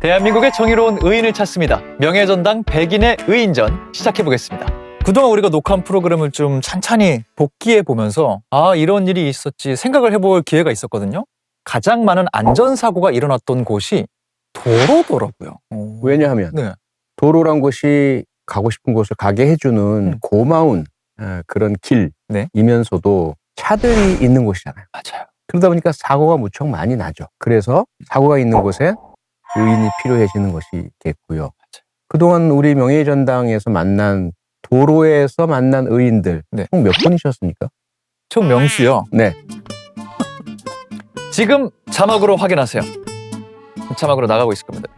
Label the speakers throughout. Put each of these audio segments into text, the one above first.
Speaker 1: 대한민국의 정의로운 의인을 찾습니다. 명예전당 100인의 의인전 시작해보겠습니다. 그동안 우리가 녹화한 프로그램을 좀 찬찬히 복기해보면서 이런 일이 있었지 생각을 해볼 기회가 있었거든요. 가장 많은 안전사고가 일어났던 곳이 도로더라고요.
Speaker 2: 왜냐하면 도로란 곳이 가고 싶은 곳을 가게 해주는 고마운 그런 길이면서도 차들이 있는 곳이잖아요.
Speaker 1: 맞아요.
Speaker 2: 그러다 보니까 사고가 무척 많이 나죠. 그래서 사고가 있는 곳에 의인이 필요해지는 것이겠고요. 그동안 우리 명예전당에서 만난 도로에서 만난 의인들 총 몇 분이셨습니까?
Speaker 1: 총 명수요.
Speaker 2: 네.
Speaker 1: 지금 자막으로 확인하세요. 자막으로 나가고 있을 겁니다.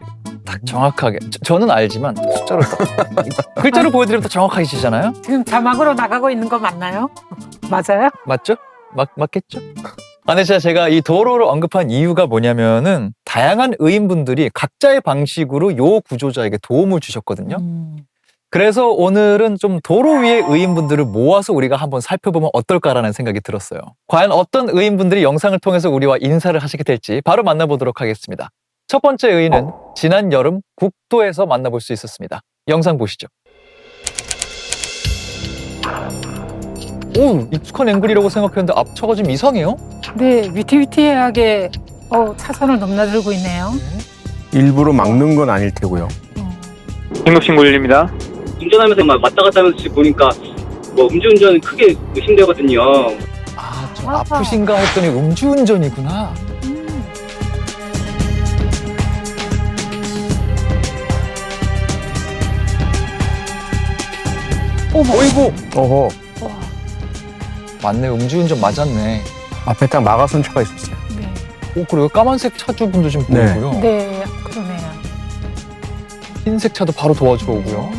Speaker 1: 딱 정확하게. 저는 알지만 숫자로 글자로 보여드리면 더 정확하게 지잖아요.
Speaker 3: 지금 자막으로 나가고 있는 거 맞나요? 맞아요?
Speaker 1: 맞죠? 맞겠죠? 근데 제가 이 도로를 언급한 이유가 뭐냐면은 다양한 의인분들이 각자의 방식으로 요 구조자에게 도움을 주셨거든요. 그래서 오늘은 좀 도로 위의 의인분들을 모아서 우리가 한번 살펴보면 어떨까라는 생각이 들었어요. 과연 어떤 의인분들이 영상을 통해서 우리와 인사를 하시게 될지 바로 만나보도록 하겠습니다. 첫 번째 의인은 지난 여름 국도에서 만나볼 수 있었습니다. 영상 보시죠. 오, 익숙한 앵글이라고 생각했는데 앞차가 좀 이상해요?
Speaker 3: 네, 위태위태하게 차선을 넘나들고 있네요.
Speaker 2: 일부러 막는 건 아닐 테고요.
Speaker 4: 행복신고일입니다.
Speaker 5: 운전하면서 막 왔다 갔다 하면서 보니까 뭐 음주운전 크게 의심되거든요.
Speaker 1: 좀 아프신가 했더니 음주운전이구나. 어이구.
Speaker 2: 어허.
Speaker 1: 맞네, 음주운전 맞았네.
Speaker 2: 앞에 딱 막아선 차가 있었어요.
Speaker 3: 네.
Speaker 1: 그래요? 까만색 차주분도 좀 보이고요.
Speaker 3: 네, 그러네요.
Speaker 1: 흰색 차도 바로 도와주러 오고요.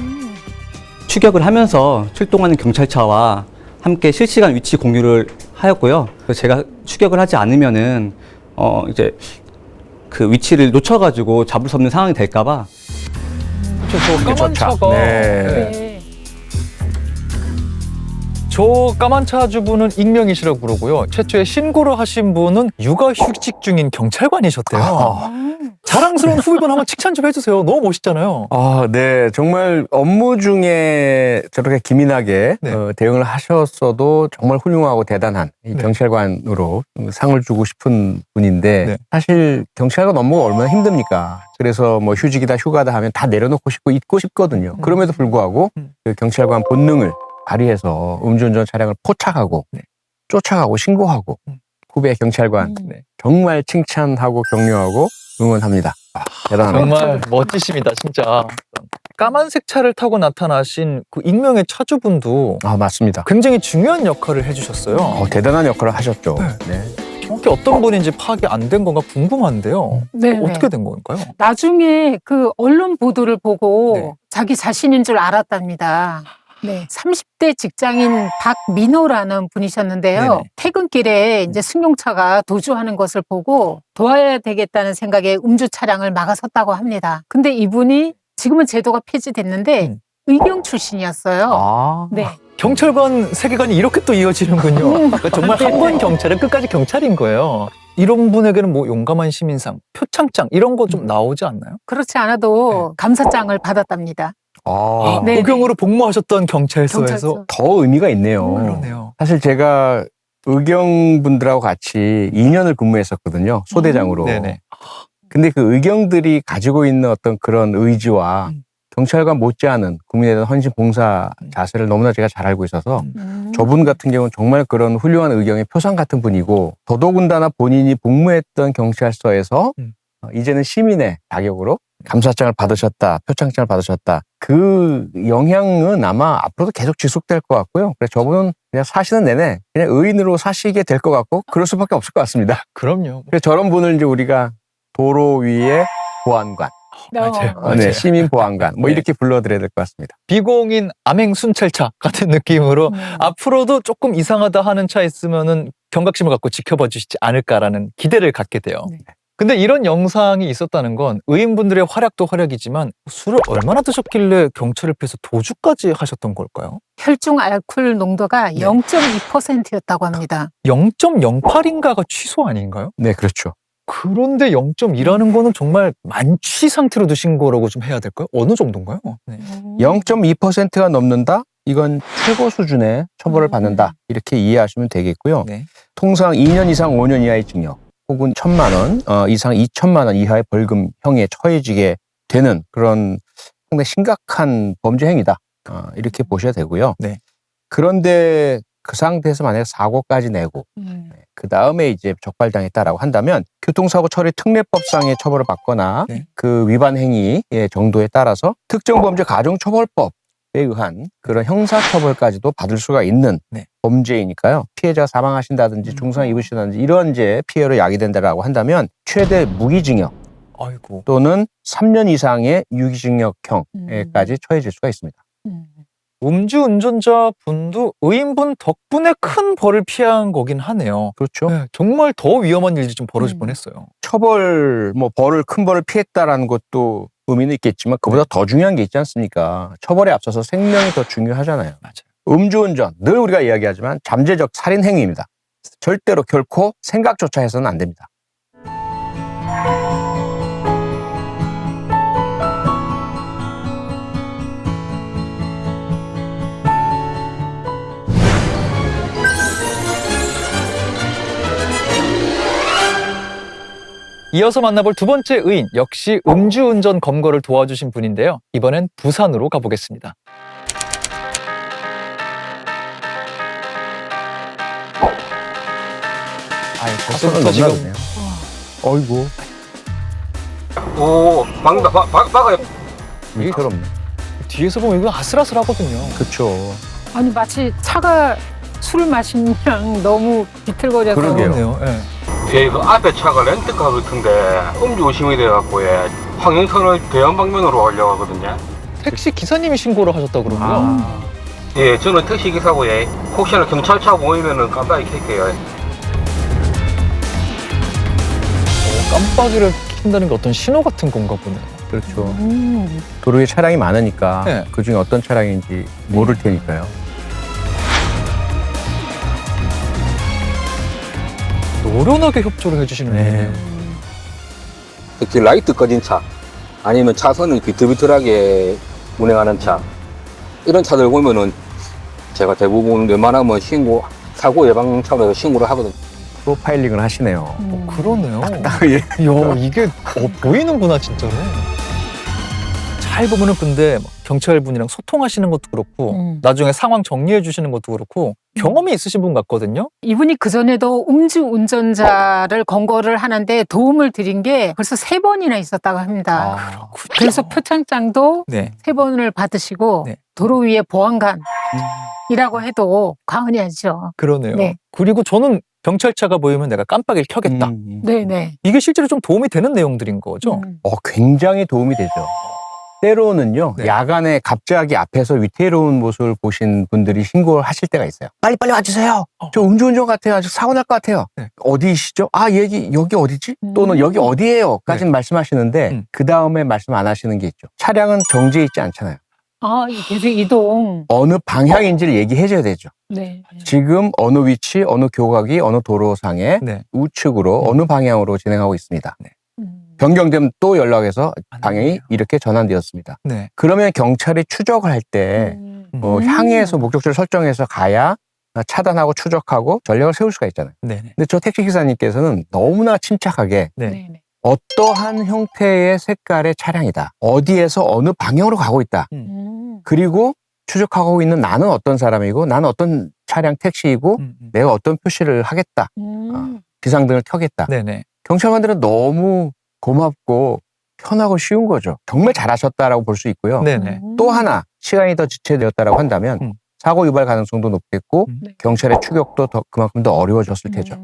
Speaker 6: 추격을 하면서 출동하는 경찰차와 함께 실시간 위치 공유를 하였고요. 그래서 제가 추격을 하지 않으면은 이제 그 위치를 놓쳐가지고 잡을 수 없는 상황이 될까봐.
Speaker 1: 저 까만 차가.
Speaker 2: 네.
Speaker 1: 저 까만 차주분은 익명이시라고 그러고요. 최초에 신고를 하신 분은 육아휴직 중인 경찰관이셨대요. 자랑스러운 후배분 한번 칭찬 좀 해주세요. 너무 멋있잖아요.
Speaker 2: 네. 정말 업무 중에 저렇게 기민하게 대응을 하셨어도 정말 훌륭하고 대단한 경찰관으로 상을 주고 싶은 분인데 사실 경찰관 업무가 얼마나 힘듭니까? 그래서 뭐 휴직이다 휴가다 하면 다 내려놓고 싶고 있고 싶거든요. 그럼에도 불구하고 그 경찰관 본능을 발휘해서 음주운전 차량을 포착하고 쫓아가고 신고하고 후배 경찰관 정말 칭찬하고 격려하고 응원합니다. 대단합니다.
Speaker 1: 정말 멋지십니다, 진짜. 까만색 차를 타고 나타나신 그 익명의 차주분도
Speaker 2: 맞습니다.
Speaker 1: 굉장히 중요한 역할을 해주셨어요.
Speaker 2: 대단한 역할을 하셨죠. 네.
Speaker 1: 정확히 어떤 분인지 파악이 안 된 건가 궁금한데요.
Speaker 3: 네,
Speaker 1: 어떻게 된 건가요?
Speaker 3: 나중에 그 언론 보도를 보고 자기 자신인 줄 알았답니다. 네, 30대 직장인 박민호라는 분이셨는데요. 퇴근길에 이제 승용차가 도주하는 것을 보고 도와야 되겠다는 생각에 음주 차량을 막아섰다고 합니다. 근데 이분이 지금은 제도가 폐지됐는데 의경 출신이었어요. 네.
Speaker 1: 경찰관 세계관이 이렇게 또 이어지는군요. 그러니까 정말 한 번 경찰은 끝까지 경찰인 거예요. 이런 분에게는 뭐 용감한 시민상, 표창장 이런 거 좀 나오지 않나요?
Speaker 3: 그렇지 않아도 감사장을 받았답니다. 네.
Speaker 1: 의경으로 복무하셨던 경찰서에서
Speaker 2: 더 의미가 있네요.
Speaker 1: 그러네요.
Speaker 2: 사실 제가 의경분들하고 같이 2년을 근무했었거든요. 소대장으로. 근데 그 의경들이 가지고 있는 어떤 그런 의지와 경찰관 못지않은 국민에 대한 헌신 봉사 자세를 너무나 제가 잘 알고 있어서 저분 같은 경우는 정말 그런 훌륭한 의경의 표상 같은 분이고 더더군다나 본인이 복무했던 경찰서에서 이제는 시민의 자격으로 감사장을 받으셨다, 표창장을 받으셨다. 그 영향은 아마 앞으로도 계속 지속될 것 같고요. 그래서 저분은 그냥 사시는 내내 그냥 의인으로 사시게 될 것 같고 그럴 수밖에 없을 것 같습니다.
Speaker 1: 그럼요.
Speaker 2: 그래서 저런 분을 이제 우리가 도로 위의 보안관,
Speaker 1: 맞아요.
Speaker 2: 시민 보안관 뭐 이렇게 불러드려야 될 것 같습니다.
Speaker 1: 비공인 암행 순찰차 같은 느낌으로 앞으로도 조금 이상하다 하는 차 있으면은 경각심을 갖고 지켜봐 주시지 않을까라는 기대를 갖게 돼요. 근데 이런 영상이 있었다는 건 의인분들의 활약도 활약이지만 술을 얼마나 드셨길래 경찰을 피해서 도주까지 하셨던 걸까요?
Speaker 3: 혈중 알코올 농도가
Speaker 1: 네.
Speaker 3: 0.2%였다고 합니다.
Speaker 1: 0.08인가가 취소 아닌가요?
Speaker 2: 네, 그렇죠.
Speaker 1: 그런데 0.2라는 거는 정말 만취 상태로 드신 거라고 좀 해야 될까요? 어느 정도인가요? 네.
Speaker 2: 0.2%가 넘는다? 이건 최고 수준의 처벌을 받는다. 이렇게 이해하시면 되겠고요.
Speaker 1: 네.
Speaker 2: 통상 2년 이상 5년 이하의 징역 혹은 1,000만 원 이상 2천만 원 이하의 벌금형에 처해지게 되는 그런 상당히 심각한 범죄 행위다. 이렇게 보셔야 되고요.
Speaker 1: 네.
Speaker 2: 그런데 그 상태에서 만약에 사고까지 내고 그 다음에 이제 적발당했다라고 한다면 교통사고 처리 특례법상의 처벌을 받거나
Speaker 1: 네.
Speaker 2: 그 위반 행위의 정도에 따라서 특정범죄 가중처벌법에 의한 그런 형사처벌까지도 받을 수가 있는
Speaker 1: 네.
Speaker 2: 범죄이니까요. 피해자가 사망하신다든지 중상 입으신다든지 이런 이제 피해로 야기된다라고 한다면 최대 무기징역
Speaker 1: 아이고.
Speaker 2: 또는 3년 이상의 유기징역형에까지 처해질 수가 있습니다.
Speaker 1: 음주운전자 분도 의인분 덕분에 큰 벌을 피한 거긴 하네요.
Speaker 2: 그렇죠.
Speaker 1: 네, 정말 더 위험한 일이 좀 벌어질 뻔했어요.
Speaker 2: 처벌, 큰 벌을 피했다라는 것도 의미는 있겠지만 그보다 더 중요한 게 있지 않습니까? 처벌에 앞서서 생명이 더 중요하잖아요.
Speaker 1: 맞아요.
Speaker 2: 음주운전, 늘 우리가 이야기하지만 잠재적 살인 행위입니다. 절대로 결코 생각조차 해서는 안 됩니다.
Speaker 1: 이어서 만나볼 두 번째 의인, 역시 음주운전 검거를 도와주신 분인데요. 이번엔 부산으로 가보겠습니다. 벌써부터 지금
Speaker 2: 넘나드네요. 어이구,
Speaker 7: 오, 막아요.
Speaker 2: 위태롭네.
Speaker 1: 뒤에서 보면 이거 아슬아슬하거든요.
Speaker 2: 그렇죠.
Speaker 3: 아니 마치 차가 술을 마신 양 너무 비틀거려서
Speaker 2: 그러게요.
Speaker 1: 그렇네요. 예.
Speaker 7: 예, 그 앞에 차가 렌트카 같은데 음주 의심이 돼갖고 황영선을 대형 방면으로 가려고 하거든요.
Speaker 1: 택시 기사님이 신고를 하셨다고 그러고요.
Speaker 7: 예, 저는 택시 기사고 혹시나 경찰차 보이면은 깜빡이 켤게요.
Speaker 1: 깜빡이를 킨다는 게 어떤 신호 같은 건가 보네요.
Speaker 2: 그렇죠. 도로에 차량이 많으니까
Speaker 1: 네.
Speaker 2: 그중에 어떤 차량인지 모를 테니까요.
Speaker 1: 노련하게 협조를 해주시는
Speaker 2: 네.
Speaker 1: 분이에요.
Speaker 8: 특히 라이트 꺼진 차 아니면 차선을 비틀비틀하게 운행하는 차 이런 차들 보면은 제가 대부분 웬만하면 사고 예방 차원에서 신고를 하거든요.
Speaker 2: 프로파일링을 하시네요.
Speaker 1: 그러네요.
Speaker 2: 예.
Speaker 1: 이야, 이게 보이는구나 진짜로. 잘 보면은 근데 경찰분이랑 소통하시는 것도 그렇고 나중에 상황 정리해 주시는 것도 그렇고 경험이 있으신 분 같거든요.
Speaker 3: 이분이 그전에도 음주운전자를 검거를 하는데 도움을 드린 게 벌써 3번이나 있었다고 합니다. 그래서 표창장도
Speaker 1: 네.
Speaker 3: 3번을 받으시고
Speaker 1: 네.
Speaker 3: 도로 위에 보안관이라고 해도 과언이 아니죠.
Speaker 1: 그러네요.
Speaker 3: 네.
Speaker 1: 그리고 저는 경찰차가 보이면 내가 깜빡이를 켜겠다.
Speaker 3: 네네.
Speaker 1: 이게 실제로 좀 도움이 되는 내용들인 거죠.
Speaker 2: 굉장히 도움이 되죠. 때로는요,
Speaker 1: 네.
Speaker 2: 야간에 갑자기 앞에서 위태로운 모습을 보신 분들이 신고를 하실 때가 있어요. 빨리빨리 와주세요. 저 음주운전 같아요. 아직 사고 날 것 같아요.
Speaker 1: 네.
Speaker 2: 어디시죠? 여기 어디지? 또는 여기 어디예요? 까지는 말씀하시는데, 그 다음에 말씀 안 하시는 게 있죠. 차량은 정지해 있지 않잖아요.
Speaker 3: 계속 이동.
Speaker 2: 어느 방향인지를 얘기해줘야 되죠.
Speaker 3: 네.
Speaker 2: 지금 어느 위치, 어느 교각이, 어느 도로상에
Speaker 1: 네.
Speaker 2: 우측으로 어느 방향으로 진행하고 있습니다.
Speaker 1: 네.
Speaker 2: 변경되면 또 연락해서 방향이 이렇게 전환되었습니다.
Speaker 1: 네.
Speaker 2: 그러면 경찰이 추적을 할 때 향해서 목적지를 설정해서 가야 차단하고 추적하고 전략을 세울 수가 있잖아요.
Speaker 1: 네네.
Speaker 2: 근데 저 택시기사님께서는 너무나 침착하게
Speaker 1: 네.
Speaker 3: 네네.
Speaker 2: 어떠한 형태의 색깔의 차량이다. 어디에서 어느 방향으로 가고 있다. 그리고 추적하고 있는 나는 어떤 사람이고 나는 어떤 차량 택시이고 내가 어떤 표시를 하겠다. 비상등을 켜겠다.
Speaker 1: 네네.
Speaker 2: 경찰관들은 너무 고맙고 편하고 쉬운 거죠. 정말 잘하셨다라고 볼 수 있고요.
Speaker 1: 네네.
Speaker 2: 또 하나 시간이 더 지체되었다라고 한다면 사고 유발 가능성도 높겠고 경찰의 추격도 그만큼 더 어려워졌을 테죠.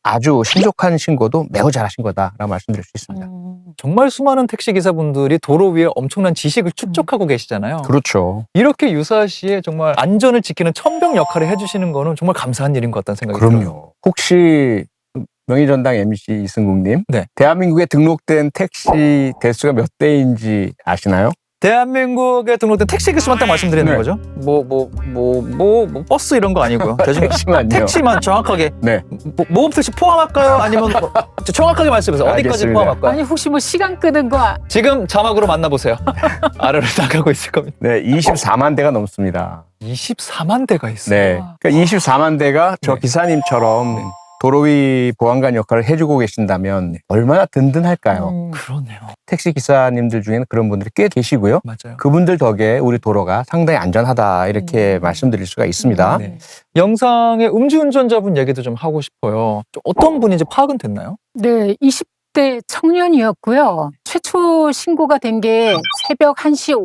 Speaker 2: 아주 신속한 신고도 매우 잘하신 거다라고 말씀드릴 수 있습니다.
Speaker 1: 정말 수많은 택시기사분들이 도로 위에 엄청난 지식을 축적하고 계시잖아요.
Speaker 2: 그렇죠.
Speaker 1: 이렇게 유사시에 정말 안전을 지키는 천병 역할을 해주시는 거는 정말 감사한 일인 것 같다는 생각이 들어요.
Speaker 2: 그럼요. 혹시 명의전당 MC 이승국님.
Speaker 1: 네.
Speaker 2: 대한민국에 등록된 택시 대수가 몇 대인지 아시나요?
Speaker 1: 대한민국에 등록된 택시 기수만 딱 말씀드리는
Speaker 2: 네.
Speaker 1: 거죠. 버스 이런 거 아니고요. 대충
Speaker 2: 택시만요.
Speaker 1: 택시만 정확하게.
Speaker 2: 네.
Speaker 1: 모범 택시 포함할까요? 아니면 정확하게 말씀해서 어디까지
Speaker 2: 알겠습니다.
Speaker 1: 포함할까요?
Speaker 3: 아니 혹시 뭐 시간 끄는 거
Speaker 1: 지금 자막으로 만나보세요. 아래로 나가고 있을 겁니다.
Speaker 2: 네, 24만 대가 넘습니다.
Speaker 1: 24만 대가 있어요.
Speaker 2: 네. 그러니까 24만 대가 저
Speaker 1: 네.
Speaker 2: 기사님처럼 도로 위 보안관 역할을 해주고 계신다면 얼마나 든든할까요?
Speaker 1: 그러네요.
Speaker 2: 택시 기사님들 중에는 그런 분들이 꽤 계시고요.
Speaker 1: 맞아요.
Speaker 2: 그분들 덕에 우리 도로가 상당히 안전하다 이렇게 말씀드릴 수가 있습니다.
Speaker 1: 네. 영상의 음주운전자분 얘기도 좀 하고 싶어요. 좀 어떤 분인지 파악은 됐나요?
Speaker 3: 네, 20대 청년이었고요. 최초 신고가 된 게 새벽 1시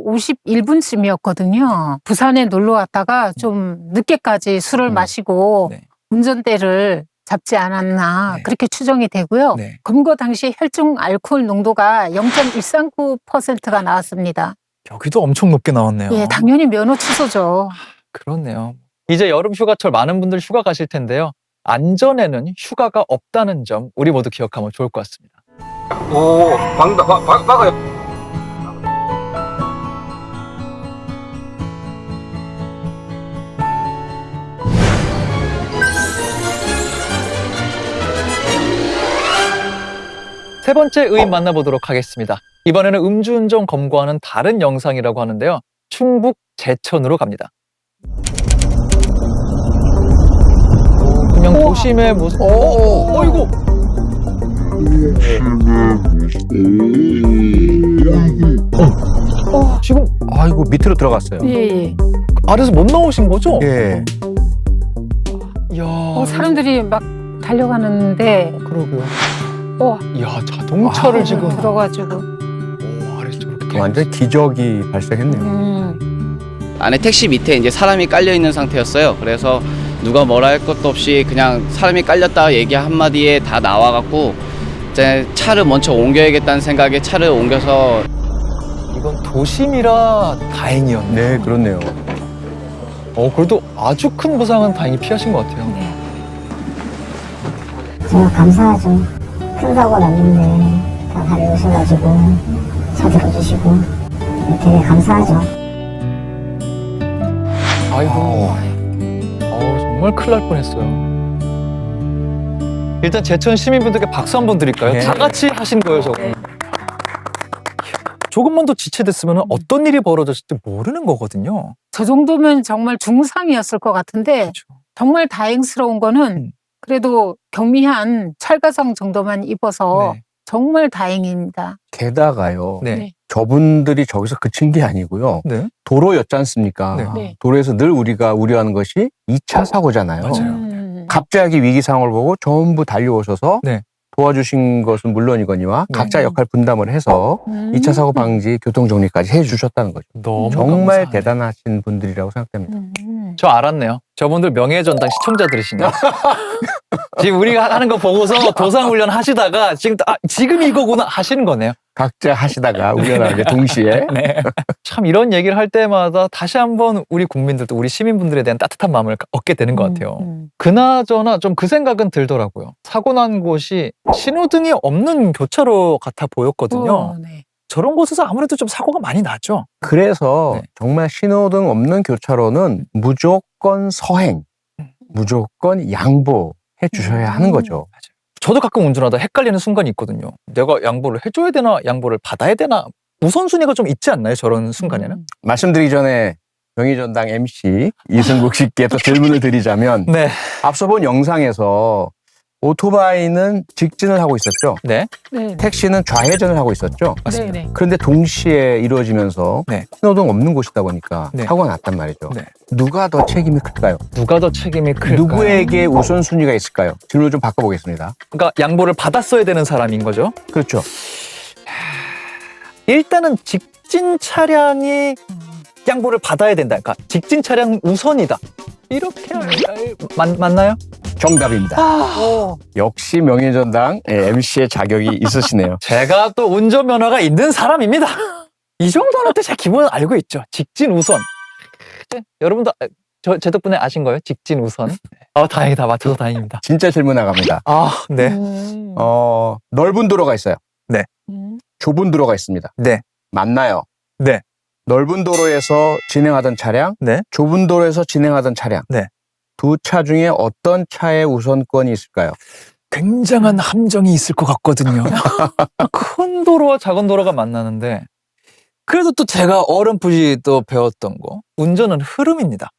Speaker 3: 51분쯤이었거든요. 부산에 놀러 왔다가 좀 늦게까지 술을 마시고
Speaker 1: 네.
Speaker 3: 운전대를 잡지 않았나
Speaker 1: 네.
Speaker 3: 그렇게 추정이 되고요.
Speaker 1: 네.
Speaker 3: 검거 당시 혈중 알코올 농도가 0.139%가 나왔습니다.
Speaker 1: 여기도 엄청 높게 나왔네요.
Speaker 3: 예, 당연히 면허 취소죠.
Speaker 1: 그렇네요. 이제 여름 휴가철 많은 분들 휴가 가실 텐데요. 안전에는 휴가가 없다는 점 우리 모두 기억하면 좋을 것 같습니다.
Speaker 7: 오, 막아요.
Speaker 1: 세 번째 의인 만나보도록 하겠습니다. 이번에는 음주운전 검거하는 다른 영상이라고 하는데요. 충북 제천으로 갑니다. 그냥 도심의 모습. 어이구. 지금
Speaker 2: 아이고 밑으로 들어갔어요.
Speaker 3: 예, 예.
Speaker 1: 아래서 못 나오신 거죠?
Speaker 2: 예.
Speaker 1: 이야.
Speaker 3: 사람들이 막 달려가는데
Speaker 1: 그러고요.
Speaker 3: 어,
Speaker 1: 이야, 자동차를 지금
Speaker 3: 들어가지고
Speaker 1: 아래서 저렇게
Speaker 2: 완전 기적이 발생했네요.
Speaker 9: 안에 택시 밑에 이제 사람이 깔려 있는 상태였어요. 그래서 누가 뭐라 할 것도 없이 그냥 사람이 깔렸다 얘기 한마디에 다 나와갖고 이제 차를 먼저 옮겨야겠다는 생각에 차를 옮겨서
Speaker 1: 이건 도심이라 다행이었네.
Speaker 2: 네, 그렇네요.
Speaker 1: 그래도 아주 큰 부상은 다행히 피하신 것 같아요.
Speaker 3: 네.
Speaker 10: 정말 감사하죠. 큰 사고 났는데 다 달려오셔가지고 차 들어주시고 되게 감사하죠.
Speaker 1: 아이고. 정말 큰일 날 뻔했어요. 일단 제천 시민분들께 박수 한번 드릴까요?
Speaker 2: 네.
Speaker 1: 다 같이 하신 거예요, 저거. 조금만 더 지체됐으면 어떤 일이 벌어졌을지 모르는 거거든요.
Speaker 3: 저 정도면 정말 중상이었을 것 같은데
Speaker 1: 그렇죠.
Speaker 3: 정말 다행스러운 거는 그래도 경미한 철가상 정도만 입어서
Speaker 1: 네.
Speaker 3: 정말 다행입니다.
Speaker 2: 게다가요.
Speaker 1: 네.
Speaker 3: 네.
Speaker 2: 저분들이 저기서 그친 게 아니고요.
Speaker 1: 네.
Speaker 2: 도로였지 않습니까?
Speaker 1: 네.
Speaker 3: 네.
Speaker 2: 도로에서 늘 우리가 우려하는 것이 2차 사고잖아요.
Speaker 1: 맞아요.
Speaker 2: 갑자기 위기 상황을 보고 전부 달려오셔서
Speaker 1: 네.
Speaker 2: 도와주신 것은 물론이거니와
Speaker 1: 네.
Speaker 2: 각자 역할 분담을 해서 2차 사고 방지, 교통 정리까지 해주셨다는 거죠.
Speaker 1: 너무
Speaker 2: 정말
Speaker 1: 감사하네.
Speaker 2: 대단하신 분들이라고 생각됩니다.
Speaker 1: 저 알았네요. 저분들 명예전당 시청자들이시네요. 지금 우리가 하는 거 보고서 도상훈련 하시다가 지금 이거구나 하시는 거네요.
Speaker 2: 각자 하시다가 우연하게 동시에
Speaker 1: 네. 참 이런 얘기를 할 때마다 다시 한번 우리 국민들도 우리 시민분들에 대한 따뜻한 마음을 얻게 되는 것 같아요. 그나저나 좀 그 생각은 들더라고요. 사고 난 곳이 신호등이 없는 교차로 같아 보였거든요.
Speaker 3: 네.
Speaker 1: 저런 곳에서 아무래도 좀 사고가 많이 나죠.
Speaker 2: 그래서
Speaker 1: 네.
Speaker 2: 정말 신호등 없는 교차로는 무조건 서행, 무조건 양보해 주셔야 하는 거죠.
Speaker 1: 저도 가끔 운전하다 헷갈리는 순간이 있거든요. 내가 양보를 해줘야 되나 양보를 받아야 되나 우선순위가 좀 있지 않나요? 저런 순간에는.
Speaker 2: 말씀드리기 전에 명의전당 MC 이승국 씨께서 질문을 드리자면
Speaker 1: 네.
Speaker 2: 앞서 본 영상에서 오토바이는 직진을 하고 있었죠.
Speaker 1: 네.
Speaker 3: 네.
Speaker 2: 택시는 좌회전을 하고 있었죠.
Speaker 3: 네. 네.
Speaker 2: 그런데 동시에 이루어지면서
Speaker 1: 네.
Speaker 2: 신호등 없는 곳이다 보니까
Speaker 1: 네.
Speaker 2: 사고가 났단 말이죠.
Speaker 1: 네.
Speaker 2: 누가 더 책임이 클까요?
Speaker 1: 누가 더 책임이 클까요?
Speaker 2: 누구에게 우선순위가 있을까요? 질문을 좀 바꿔보겠습니다.
Speaker 1: 그러니까 양보를 받았어야 되는 사람인 거죠.
Speaker 2: 그렇죠.
Speaker 1: 일단은 직진 차량이 양보를 받아야 된다. 그러니까 직진 차량 우선이다. 이렇게 맞나요?
Speaker 2: 정답입니다. 역시 명예전당 MC의 자격이 있으시네요.
Speaker 1: 제가 또 운전면허가 있는 사람입니다. 이 정도는 또 제 기본은 알고 있죠. 직진 우선. 여러분도 제 덕분에 아신 거예요? 직진 우선. 다행이다. 맞춰서 다행입니다.
Speaker 2: 진짜 질문 나갑니다.
Speaker 1: 네.
Speaker 2: 넓은 도로가 있어요.
Speaker 1: 네.
Speaker 2: 좁은 도로가 있습니다.
Speaker 1: 네.
Speaker 2: 맞나요?
Speaker 1: 네.
Speaker 2: 넓은 도로에서 진행하던 차량,
Speaker 1: 네.
Speaker 2: 좁은 도로에서 진행하던 차량.
Speaker 1: 네.
Speaker 2: 두 차 중에 어떤 차의 우선권이 있을까요?
Speaker 1: 굉장한 함정이 있을 것 같거든요. 큰 도로와 작은 도로가 만나는데 그래도 또 제가 어렴풋이 또 배웠던 거 운전은 흐름입니다.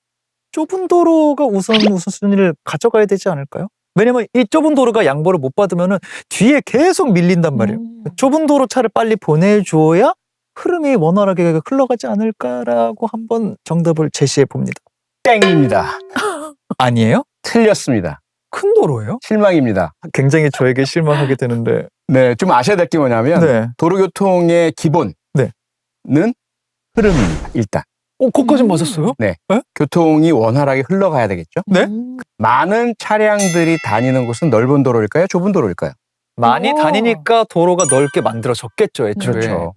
Speaker 1: 좁은 도로가 우선순위를 가져가야 되지 않을까요? 왜냐면 이 좁은 도로가 양보를 못 받으면은 뒤에 계속 밀린단 말이에요. 좁은 도로 차를 빨리 보내줘야 흐름이 원활하게 흘러가지 않을까라고 한번 정답을 제시해 봅니다.
Speaker 2: 땡입니다.
Speaker 1: 아니에요?
Speaker 2: 틀렸습니다.
Speaker 1: 큰 도로예요?
Speaker 2: 실망입니다.
Speaker 1: 굉장히 저에게 실망하게 되는데.
Speaker 2: 네, 좀 아셔야 될 게 뭐냐면
Speaker 1: 네.
Speaker 2: 도로교통의 기본은
Speaker 1: 네.
Speaker 2: 흐름입니다. 일단.
Speaker 1: 거기까지 맞았어요?
Speaker 2: 네.
Speaker 1: 네?
Speaker 2: 교통이 원활하게 흘러가야 되겠죠?
Speaker 1: 네?
Speaker 2: 많은 차량들이 다니는 곳은 넓은 도로일까요? 좁은 도로일까요?
Speaker 1: 많이 다니니까 도로가 넓게 만들어졌겠죠, 애초에.
Speaker 2: 그렇죠.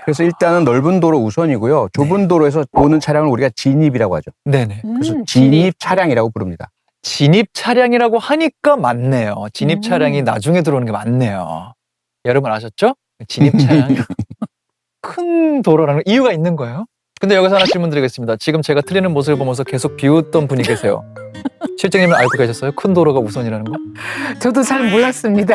Speaker 2: 그래서 일단은 넓은 도로 우선이고요. 좁은 도로에서 오는 차량을 우리가 진입이라고 하죠.
Speaker 1: 네네.
Speaker 2: 그래서 진입 차량이라고 부릅니다.
Speaker 1: 진입 차량이라고 하니까 맞네요. 진입 차량이 나중에 들어오는 게 맞네요. 여러분 아셨죠? 진입 차량이 큰 도로라는 이유가 있는 거예요. 근데 여기서 하나 질문 드리겠습니다. 지금 제가 틀리는 모습을 보면서 계속 비웃던 분이 계세요. 실장님은 알고 계셨어요? 큰 도로가 우선이라는 거?
Speaker 3: 저도 잘 몰랐습니다.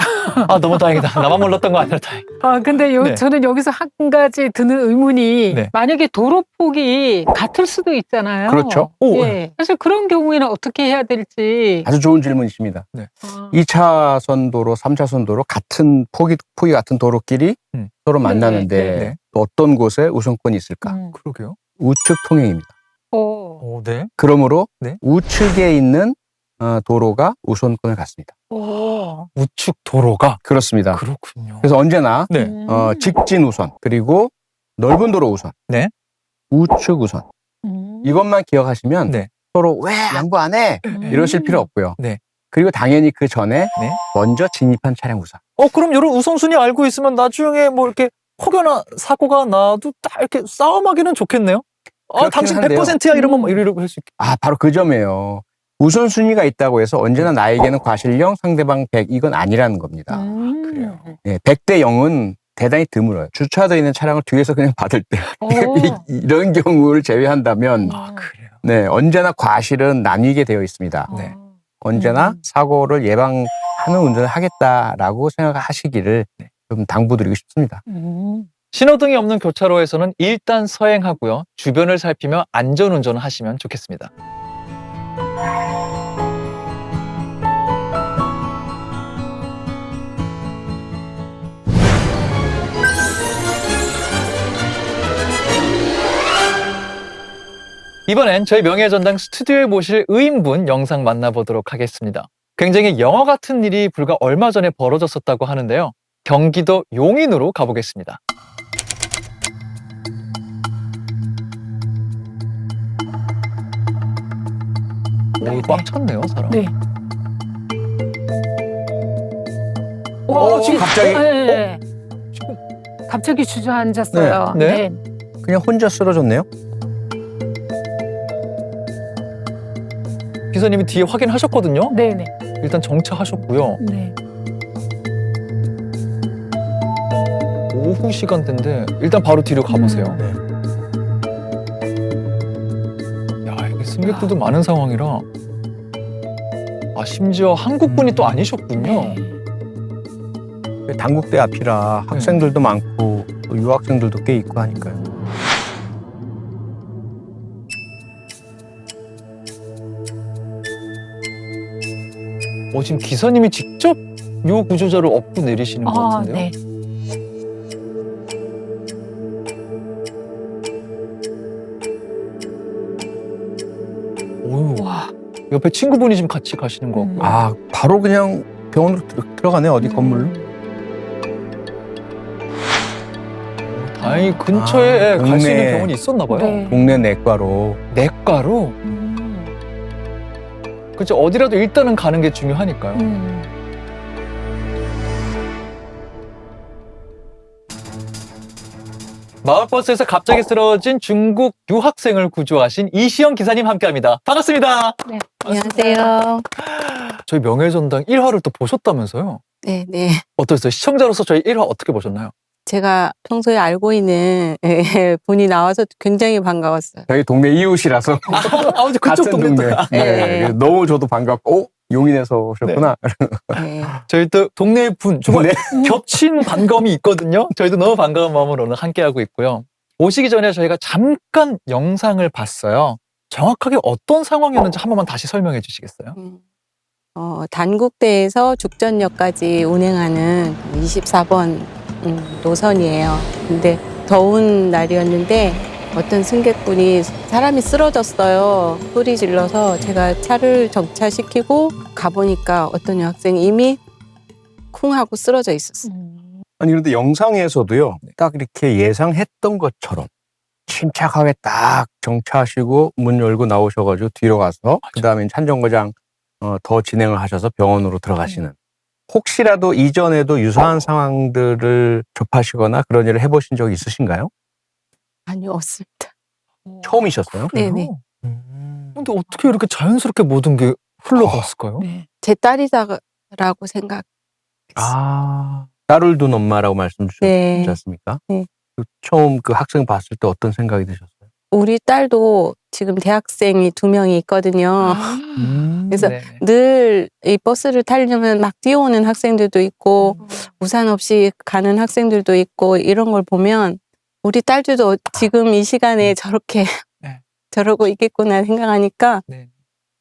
Speaker 1: 너무 다행이다. 나만 몰랐던 거 아니라 다행.
Speaker 3: 근데
Speaker 1: 네.
Speaker 3: 저는 여기서 한 가지 드는 의문이
Speaker 1: 네.
Speaker 3: 만약에 도로 폭이 같을 수도 있잖아요.
Speaker 2: 그렇죠.
Speaker 3: 예. 사실 그런 경우에는 어떻게 해야 될지.
Speaker 2: 아주 좋은 질문이십니다.
Speaker 1: 네.
Speaker 2: 2차선 도로, 3차선 도로 같은 폭이 같은 도로끼리 서로 만나는데
Speaker 1: 네.
Speaker 2: 또 어떤 곳에 우선권이 있을까?
Speaker 1: 그러게요.
Speaker 2: 우측 통행입니다.
Speaker 1: 네.
Speaker 2: 그러므로
Speaker 1: 네.
Speaker 2: 우측에 있는 도로가 우선권을 갖습니다.
Speaker 1: 우측 도로가?
Speaker 2: 그렇습니다.
Speaker 1: 그렇군요.
Speaker 2: 그래서 언제나
Speaker 1: 네.
Speaker 2: 직진 우선 그리고 넓은 도로 우선,
Speaker 1: 네.
Speaker 2: 우측 우선 이것만 기억하시면
Speaker 1: 네.
Speaker 2: 서로 왜 양보 안 해? 이러실 필요 없고요.
Speaker 1: 네.
Speaker 2: 그리고 당연히 그 전에
Speaker 1: 네.
Speaker 2: 먼저 진입한 차량 우선.
Speaker 1: 그럼 이런 우선순위 알고 있으면 나중에 뭐 이렇게 혹여나 사고가 나도 딱 이렇게 싸움하기는 좋겠네요. 당신
Speaker 2: 한데요.
Speaker 1: 100%야 이러면 뭐 이러고 할 수 있게.
Speaker 2: 바로 그 점이에요. 우선순위가 있다고 해서 언제나 나에게는 과실 0, 상대방 100 이건 아니라는 겁니다.
Speaker 1: 그래요.
Speaker 2: 네, 100대 0은 대단히 드물어요. 주차되어 있는 차량을 뒤에서 그냥 받을 때 이런 경우를 제외한다면
Speaker 1: 그래요.
Speaker 2: 네, 언제나 과실은 나뉘게 되어 있습니다.
Speaker 1: 네.
Speaker 2: 언제나 사고를 예방하는 운전을 하겠다라고 생각하시기를 좀 당부드리고 싶습니다.
Speaker 1: 신호등이 없는 교차로에서는 일단 서행하고요. 주변을 살피며 안전운전을 하시면 좋겠습니다. 이번엔 저희 명예전당 스튜디오에 모실 의인분 영상 만나보도록 하겠습니다. 굉장히 영화 같은 일이 불과 얼마 전에 벌어졌었다고 하는데요. 경기도 용인으로 가보겠습니다. 꽉 찼네요, 사람.
Speaker 3: 네.
Speaker 2: 지금 갑자기
Speaker 3: 네. 갑자기 주저앉았어요.
Speaker 1: 네.
Speaker 2: 그냥 혼자 쓰러졌네요.
Speaker 1: 기사님이 뒤에 확인하셨거든요.
Speaker 3: 네네.
Speaker 1: 일단 정차하셨고요.
Speaker 3: 네.
Speaker 1: 오후 시간대인데 일단 바로 뒤로 가보세요. 야, 이게 승객들도 많은 상황이라 심지어 한국분이 또 아니셨군요.
Speaker 2: 당국대 앞이라 학생들도 많고 또 유학생들도 꽤 있고 하니까요.
Speaker 1: 지금 기사님이 직접 요 구조자를 업고 내리시는 것 같은데요.
Speaker 3: 네.
Speaker 1: 와. 옆에 친구분이 지금 같이 가시는 것 같고요.
Speaker 2: 바로 그냥 병원으로 들어가네, 어디 건물로.
Speaker 1: 다행히 근처에 갈 수 있는 병원이 있었나 봐요.
Speaker 3: 네.
Speaker 2: 동네 내과로.
Speaker 1: 내과로? 그렇죠. 어디라도 일단은 가는 게 중요하니까요. 마을버스에서 갑자기 쓰러진 중국 유학생을 구조하신 이시영 기사님 함께합니다. 반갑습니다.
Speaker 3: 네.
Speaker 11: 안녕하세요.
Speaker 1: 저희 명예전당 1화를 또 보셨다면서요?
Speaker 11: 네, 네.
Speaker 1: 어떠셨어요? 시청자로서 저희 1화 어떻게 보셨나요?
Speaker 11: 제가 평소에 알고 있는 분이 나와서 굉장히 반가웠어요.
Speaker 2: 저희 동네 이웃이라서
Speaker 1: 그쪽
Speaker 2: 같은 동네.
Speaker 11: 네.
Speaker 2: 너무 저도 반갑고 용인에서 오셨구나.
Speaker 11: 네.
Speaker 1: 저희 또 동네 분 정말 겹친 반가움이 있거든요. 저희도 너무 반가운 마음으로 오늘 함께하고 있고요. 오시기 전에 저희가 잠깐 영상을 봤어요. 정확하게 어떤 상황이었는지 한 번만 다시 설명해 주시겠어요?
Speaker 11: 단국대에서 죽전역까지 운행하는 24번 노선이에요. 근데 더운 날이었는데 어떤 승객분이 사람이 쓰러졌어요. 소리 질러서 제가 차를 정차시키고 가보니까 어떤 여학생이 이미 쿵 하고 쓰러져 있었어요.
Speaker 2: 아니 그런데 영상에서도요. 딱 이렇게 예상했던 것처럼 침착하게 딱 정차하시고 문 열고 나오셔가지고 뒤로 가서 그다음에 찬정거장 더 진행을 하셔서 병원으로 들어가시는. 혹시라도 이전에도 유사한 상황들을 접하시거나 그런 일을 해보신 적이 있으신가요?
Speaker 11: 아니요, 없습니다.
Speaker 2: 처음이셨어요?
Speaker 11: 네네.
Speaker 1: 근데 어떻게 이렇게 자연스럽게 모든 게 흘러갔을까요?
Speaker 11: 제 딸이다라고 생각.
Speaker 2: 딸을 둔 엄마라고 말씀 주셨지
Speaker 11: 네.
Speaker 2: 않습니까?
Speaker 11: 네.
Speaker 2: 처음 그 학생 봤을 때 어떤 생각이 드셨어요?
Speaker 11: 우리 딸도 지금 대학생이 2명이 있거든요. 그래서
Speaker 1: 네네.
Speaker 11: 늘 이 버스를 타려면 막 뛰어오는 학생들도 있고 우산 없이 가는 학생들도 있고 이런 걸 보면 우리 딸들도 지금 이 시간에 저렇게
Speaker 1: 네.
Speaker 11: 저러고 있겠구나 생각하니까
Speaker 1: 네.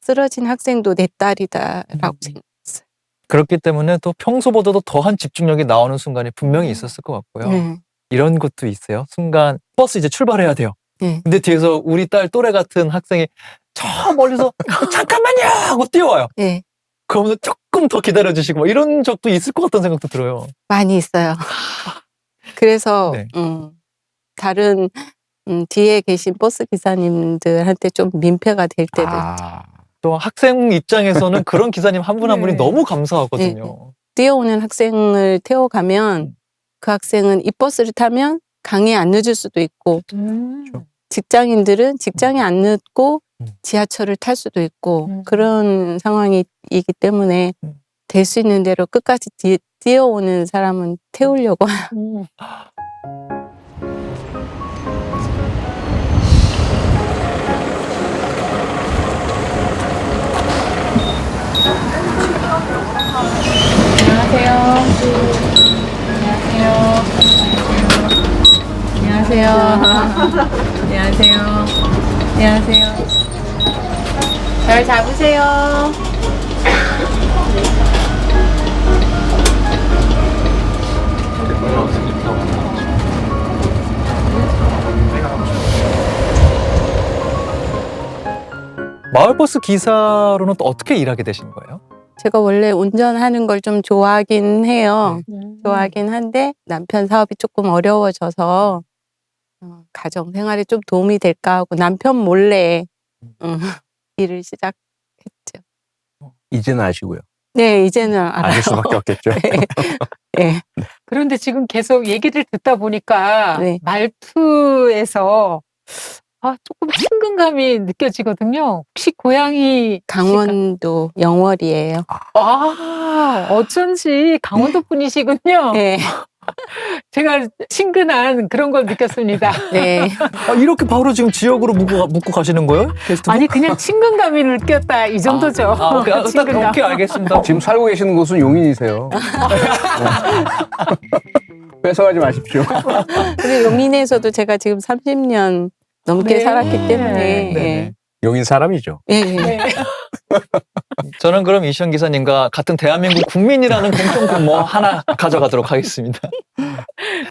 Speaker 11: 쓰러진 학생도 내 딸이다라고 생각했어요.
Speaker 1: 그렇기 때문에 또 평소보다도 더한 집중력이 나오는 순간이 분명히 있었을 것 같고요.
Speaker 11: 네.
Speaker 1: 이런 것도 있어요. 순간 버스 이제 출발해야 돼요.
Speaker 11: 네.
Speaker 1: 근데 뒤에서 우리 딸 또래 같은 학생이 저 멀리서 잠깐만요 하고 뛰어와요.
Speaker 11: 네.
Speaker 1: 그러면 조금 더 기다려주시고 막 이런 적도 있을 것 같다는 생각도 들어요.
Speaker 11: 많이 있어요. 그래서
Speaker 1: 네.
Speaker 11: 다른 뒤에 계신 버스 기사님들한테 좀 민폐가 될 때도
Speaker 1: 또 학생 입장에서는 그런 기사님 한 분 한 분이
Speaker 3: 네.
Speaker 1: 너무 감사하거든요.
Speaker 11: 뛰어오는 학생을 태워가면 그 학생은 이 버스를 타면 강의에 안 늦을 수도 있고 직장인들은 직장에 안 늦고 지하철을 탈 수도 있고 그런 상황이기 때문에 될 수 있는 대로 끝까지 뛰어오는 사람은 태우려고
Speaker 12: 안녕하세요. 안녕하세요. 안녕하세요. 잘 잡으세요.
Speaker 1: 마을버스 기사로는 또 어떻게 일하게 되신 거예요?
Speaker 11: 제가 원래 운전하는 걸 좀 좋아하긴 해요. 좋아하긴 한데 남편 사업이 조금 어려워져서 가정 생활에 좀 도움이 될까 하고 남편 몰래 일을 시작했죠.
Speaker 2: 이제는 아시고요.
Speaker 11: 네, 이제는 알아요.
Speaker 2: 아실 수밖에 없겠죠.
Speaker 11: 네.
Speaker 3: 그런데 지금 계속 얘기를 듣다 보니까
Speaker 11: 네.
Speaker 3: 말투에서 조금 친근감이 느껴지거든요. 혹시 고향이
Speaker 11: 강원도 영월이에요.
Speaker 3: 어쩐지 강원도 분이시군요.
Speaker 11: 네.
Speaker 3: 제가 친근한 그런 걸 느꼈습니다.
Speaker 11: 네.
Speaker 1: 이렇게 바로 지금 지역으로 묶고 가시는 거예요? 게스트분?
Speaker 3: 아니 그냥 친근감이 느꼈다 이 정도죠.
Speaker 1: 오케이 알겠습니다.
Speaker 2: 지금 살고 계시는 곳은 용인이세요. 뺏어가지 마십시오.
Speaker 11: 그리고 용인에서도 제가 지금 30년 넘게 살았기 때문에
Speaker 1: 네.
Speaker 2: 용인 사람이죠.
Speaker 11: 네.
Speaker 1: 저는 그럼 이시영 기사님과 같은 대한민국 국민이라는 공통 분모 하나 가져가도록 하겠습니다.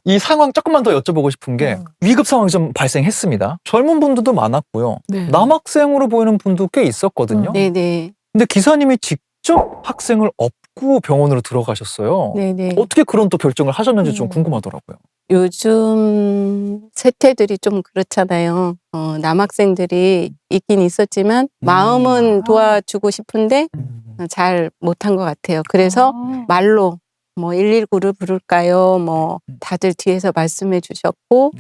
Speaker 1: 이 상황 조금만 더 여쭤보고 싶은 게 위급 상황이 좀 발생했습니다. 젊은 분들도 많았고요.
Speaker 3: 네.
Speaker 1: 남학생으로 보이는 분도 꽤 있었거든요.
Speaker 11: 네네.
Speaker 1: 근데 기사님이 직접 학생을 업고 병원으로 들어가셨어요.
Speaker 11: 네네.
Speaker 1: 어떻게 그런 또 결정을 하셨는지 좀 궁금하더라고요.
Speaker 11: 요즘 세태들이 좀 그렇잖아요. 남학생들이 있긴 있었지만 마음은 도와주고 싶은데 잘 못한 것 같아요. 그래서 말로 뭐 119를 부를까요? 뭐 다들 뒤에서 말씀해 주셨고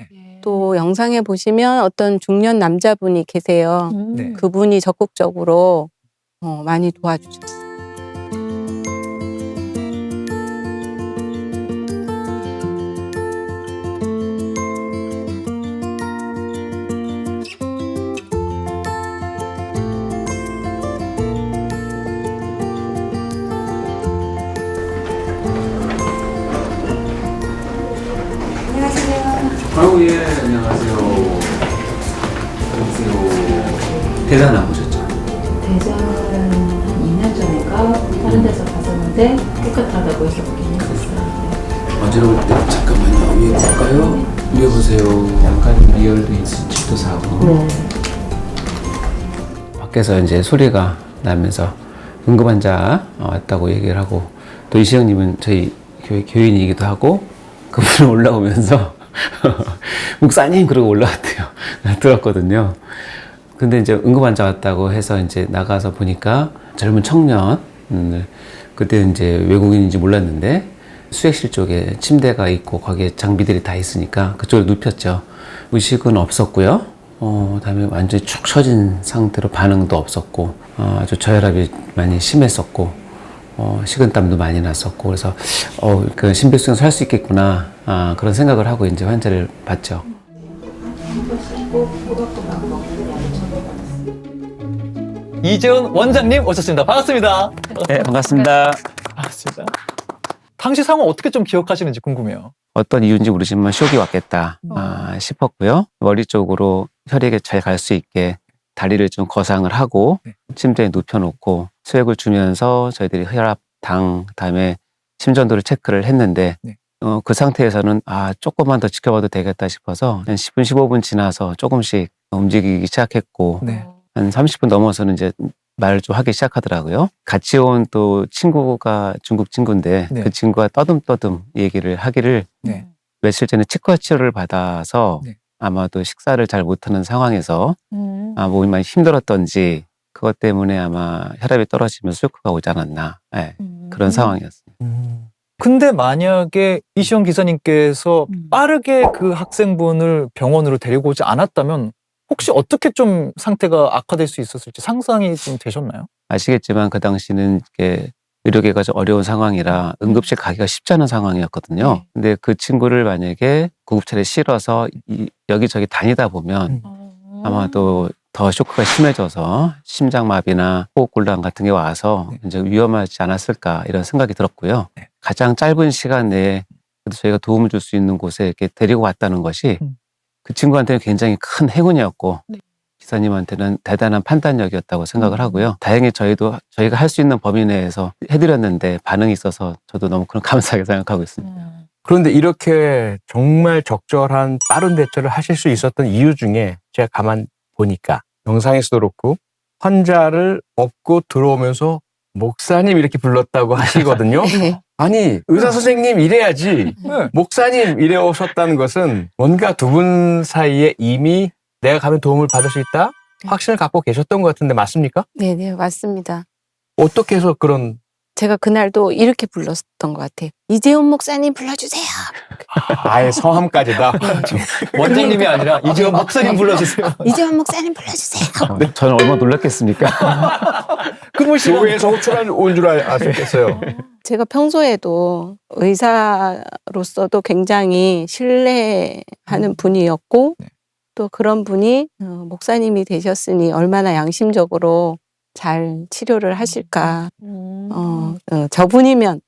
Speaker 11: 또 영상에 보시면 어떤 중년 남자분이 계세요.
Speaker 1: 네.
Speaker 11: 그분이 적극적으로 많이 도와주셨어요.
Speaker 13: 아이고 예 안녕하세요. 안녕하세요. 대장 나보셨죠?
Speaker 12: 대전은 한 2년 전인가 다른 데서 봤었는데 깨끗하다고 해서 보긴 했었어요.
Speaker 13: 어제로 볼 때 잠깐만요. 위에 볼까요? 위에 보세요. 약간 리얼도 있을 지도 사고. 밖에서 이제 소리가 나면서 응급환자 왔다고 얘기를 하고 또 이시영님은 저희 교회 교인이기도 하고 그분은 올라오면서 목사님 그러고 올라왔대요. 들었거든요. 근데 이제 응급환자 왔다고 해서 이제 나가서 보니까 젊은 청년, 그때 이제 외국인인지 몰랐는데 수액실 쪽에 침대가 있고 거기에 장비들이 다 있으니까 그쪽으로 눕혔죠. 의식은 없었고요. 그다음에 완전히 축 처진 상태로 반응도 없었고 아주 저혈압이 많이 심했었고 식은땀도 많이 났었고 그래서 그 심폐소생 할 수 있겠구나 그런 생각을 하고 이제 환자를 봤죠.
Speaker 1: 이재훈 원장님 오셨습니다. 반갑습니다.
Speaker 6: 네, 반갑습니다.
Speaker 1: 반갑습니다. 당시 상황 어떻게 좀 기억하시는지 궁금해요.
Speaker 6: 어떤 이유인지 모르지만 쇼기 왔겠다 싶었고요. 머리 쪽으로 혈액이 잘 갈 수 있게 다리를 좀 거상을 하고 침대에 눕혀놓고 수액을 주면서 저희들이 혈압, 당, 그다음에 심전도를 체크를 했는데 그 상태에서는 조금만 더 지켜봐도 되겠다 싶어서 한 10분, 15분 지나서 조금씩 움직이기 시작했고 한 30분 넘어서는 이제 말을 좀 하기 시작하더라고요. 같이 온 또 친구가 중국 친구인데 그 친구가 떠듬떠듬 얘기를 하기를 며칠 전에 치과 치료를 받아서 아마도 식사를 잘 못하는 상황에서 몸이 많이 힘들었던지 그것 때문에 아마 혈압이 떨어지면서 쇼크가 오지 않았나 그런 상황이었습니다.
Speaker 1: 근데 만약에 이시영 기사님께서 빠르게 그 학생분을 병원으로 데리고 오지 않았다면 혹시 어떻게 좀 상태가 악화될 수 있었을지 상상이 좀 되셨나요?
Speaker 6: 아시겠지만 그 당시는 이게 의료계가 좀 어려운 상황이라 응급실 가기가 쉽지 않은 상황이었거든요. 근데 그 친구를 만약에 구급차에 실어서 여기저기 다니다 보면 아마도 더 쇼크가 심해져서 심장마비나 호흡곤란 같은 게 와서 이제 위험하지 않았을까 이런 생각이 들었고요. 가장 짧은 시간 내에 그래도 저희가 도움을 줄 수 있는 곳에 이렇게 데리고 왔다는 것이 그 친구한테는 굉장히 큰 행운이었고 기사님한테는 대단한 판단력이었다고 생각을 하고요. 다행히 저희가 할 수 있는 범위 내에서 해드렸는데 반응이 있어서 저도 너무 감사하게 생각하고 있습니다.
Speaker 2: 그런데 이렇게 정말 적절한 빠른 대처를 하실 수 있었던 이유 중에 제가 가만 보니까 영상에서도 그렇고 환자를 업고 들어오면서 목사님 이렇게 불렀다고 하시거든요. 아니 의사 선생님 이래야지 목사님 이래 오셨다는 것은 뭔가 두 분 사이에 이미 내가 가면 도움을 받을 수 있다 확신을 갖고 계셨던 것 같은데 맞습니까?
Speaker 11: 네, 맞습니다.
Speaker 2: 어떻게 해서 그런
Speaker 11: 제가 그날도 이렇게 불렀던 것 같아요. 이재훈 목사님 불러주세요.
Speaker 2: 아예 성함까지다.
Speaker 1: 원장님이 아니라 이재훈 목사님 불러주세요.
Speaker 11: 이재훈 목사님 불러주세요.
Speaker 6: 저는 얼마나 놀랐겠습니까?
Speaker 2: 교회에서 호출한 온 줄 아셨겠어요.
Speaker 11: 제가 평소에도 의사로서도 굉장히 신뢰하는 분이었고 또 그런 분이 목사님이 되셨으니 얼마나 양심적으로 잘 치료를 하실까. 저분이면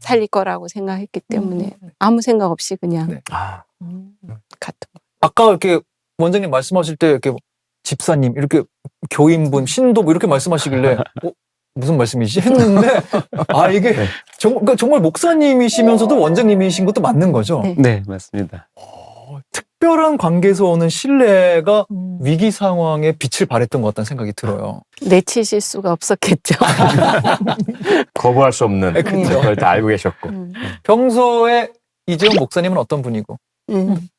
Speaker 11: 살릴 거라고 생각했기 때문에 아무 생각 없이 그냥 갔던 거.
Speaker 1: 아까 이렇게 원장님 말씀하실 때 이렇게 집사님, 이렇게 교인분, 신도 뭐 이렇게 말씀하시길래 무슨 말씀이지? 했는데 이게 정말 목사님이시면서도 원장님이신 것도 맞는 거죠?
Speaker 6: 네, 맞습니다.
Speaker 1: 특별한 관계에서 오는 신뢰가 위기 상황에 빛을 발했던 것 같다는 생각이 들어요.
Speaker 11: 내치실 수가 없었겠죠.
Speaker 2: 거부할 수 없는 그걸 다 알고 계셨고.
Speaker 1: 평소에 이재훈 목사님은 어떤 분이고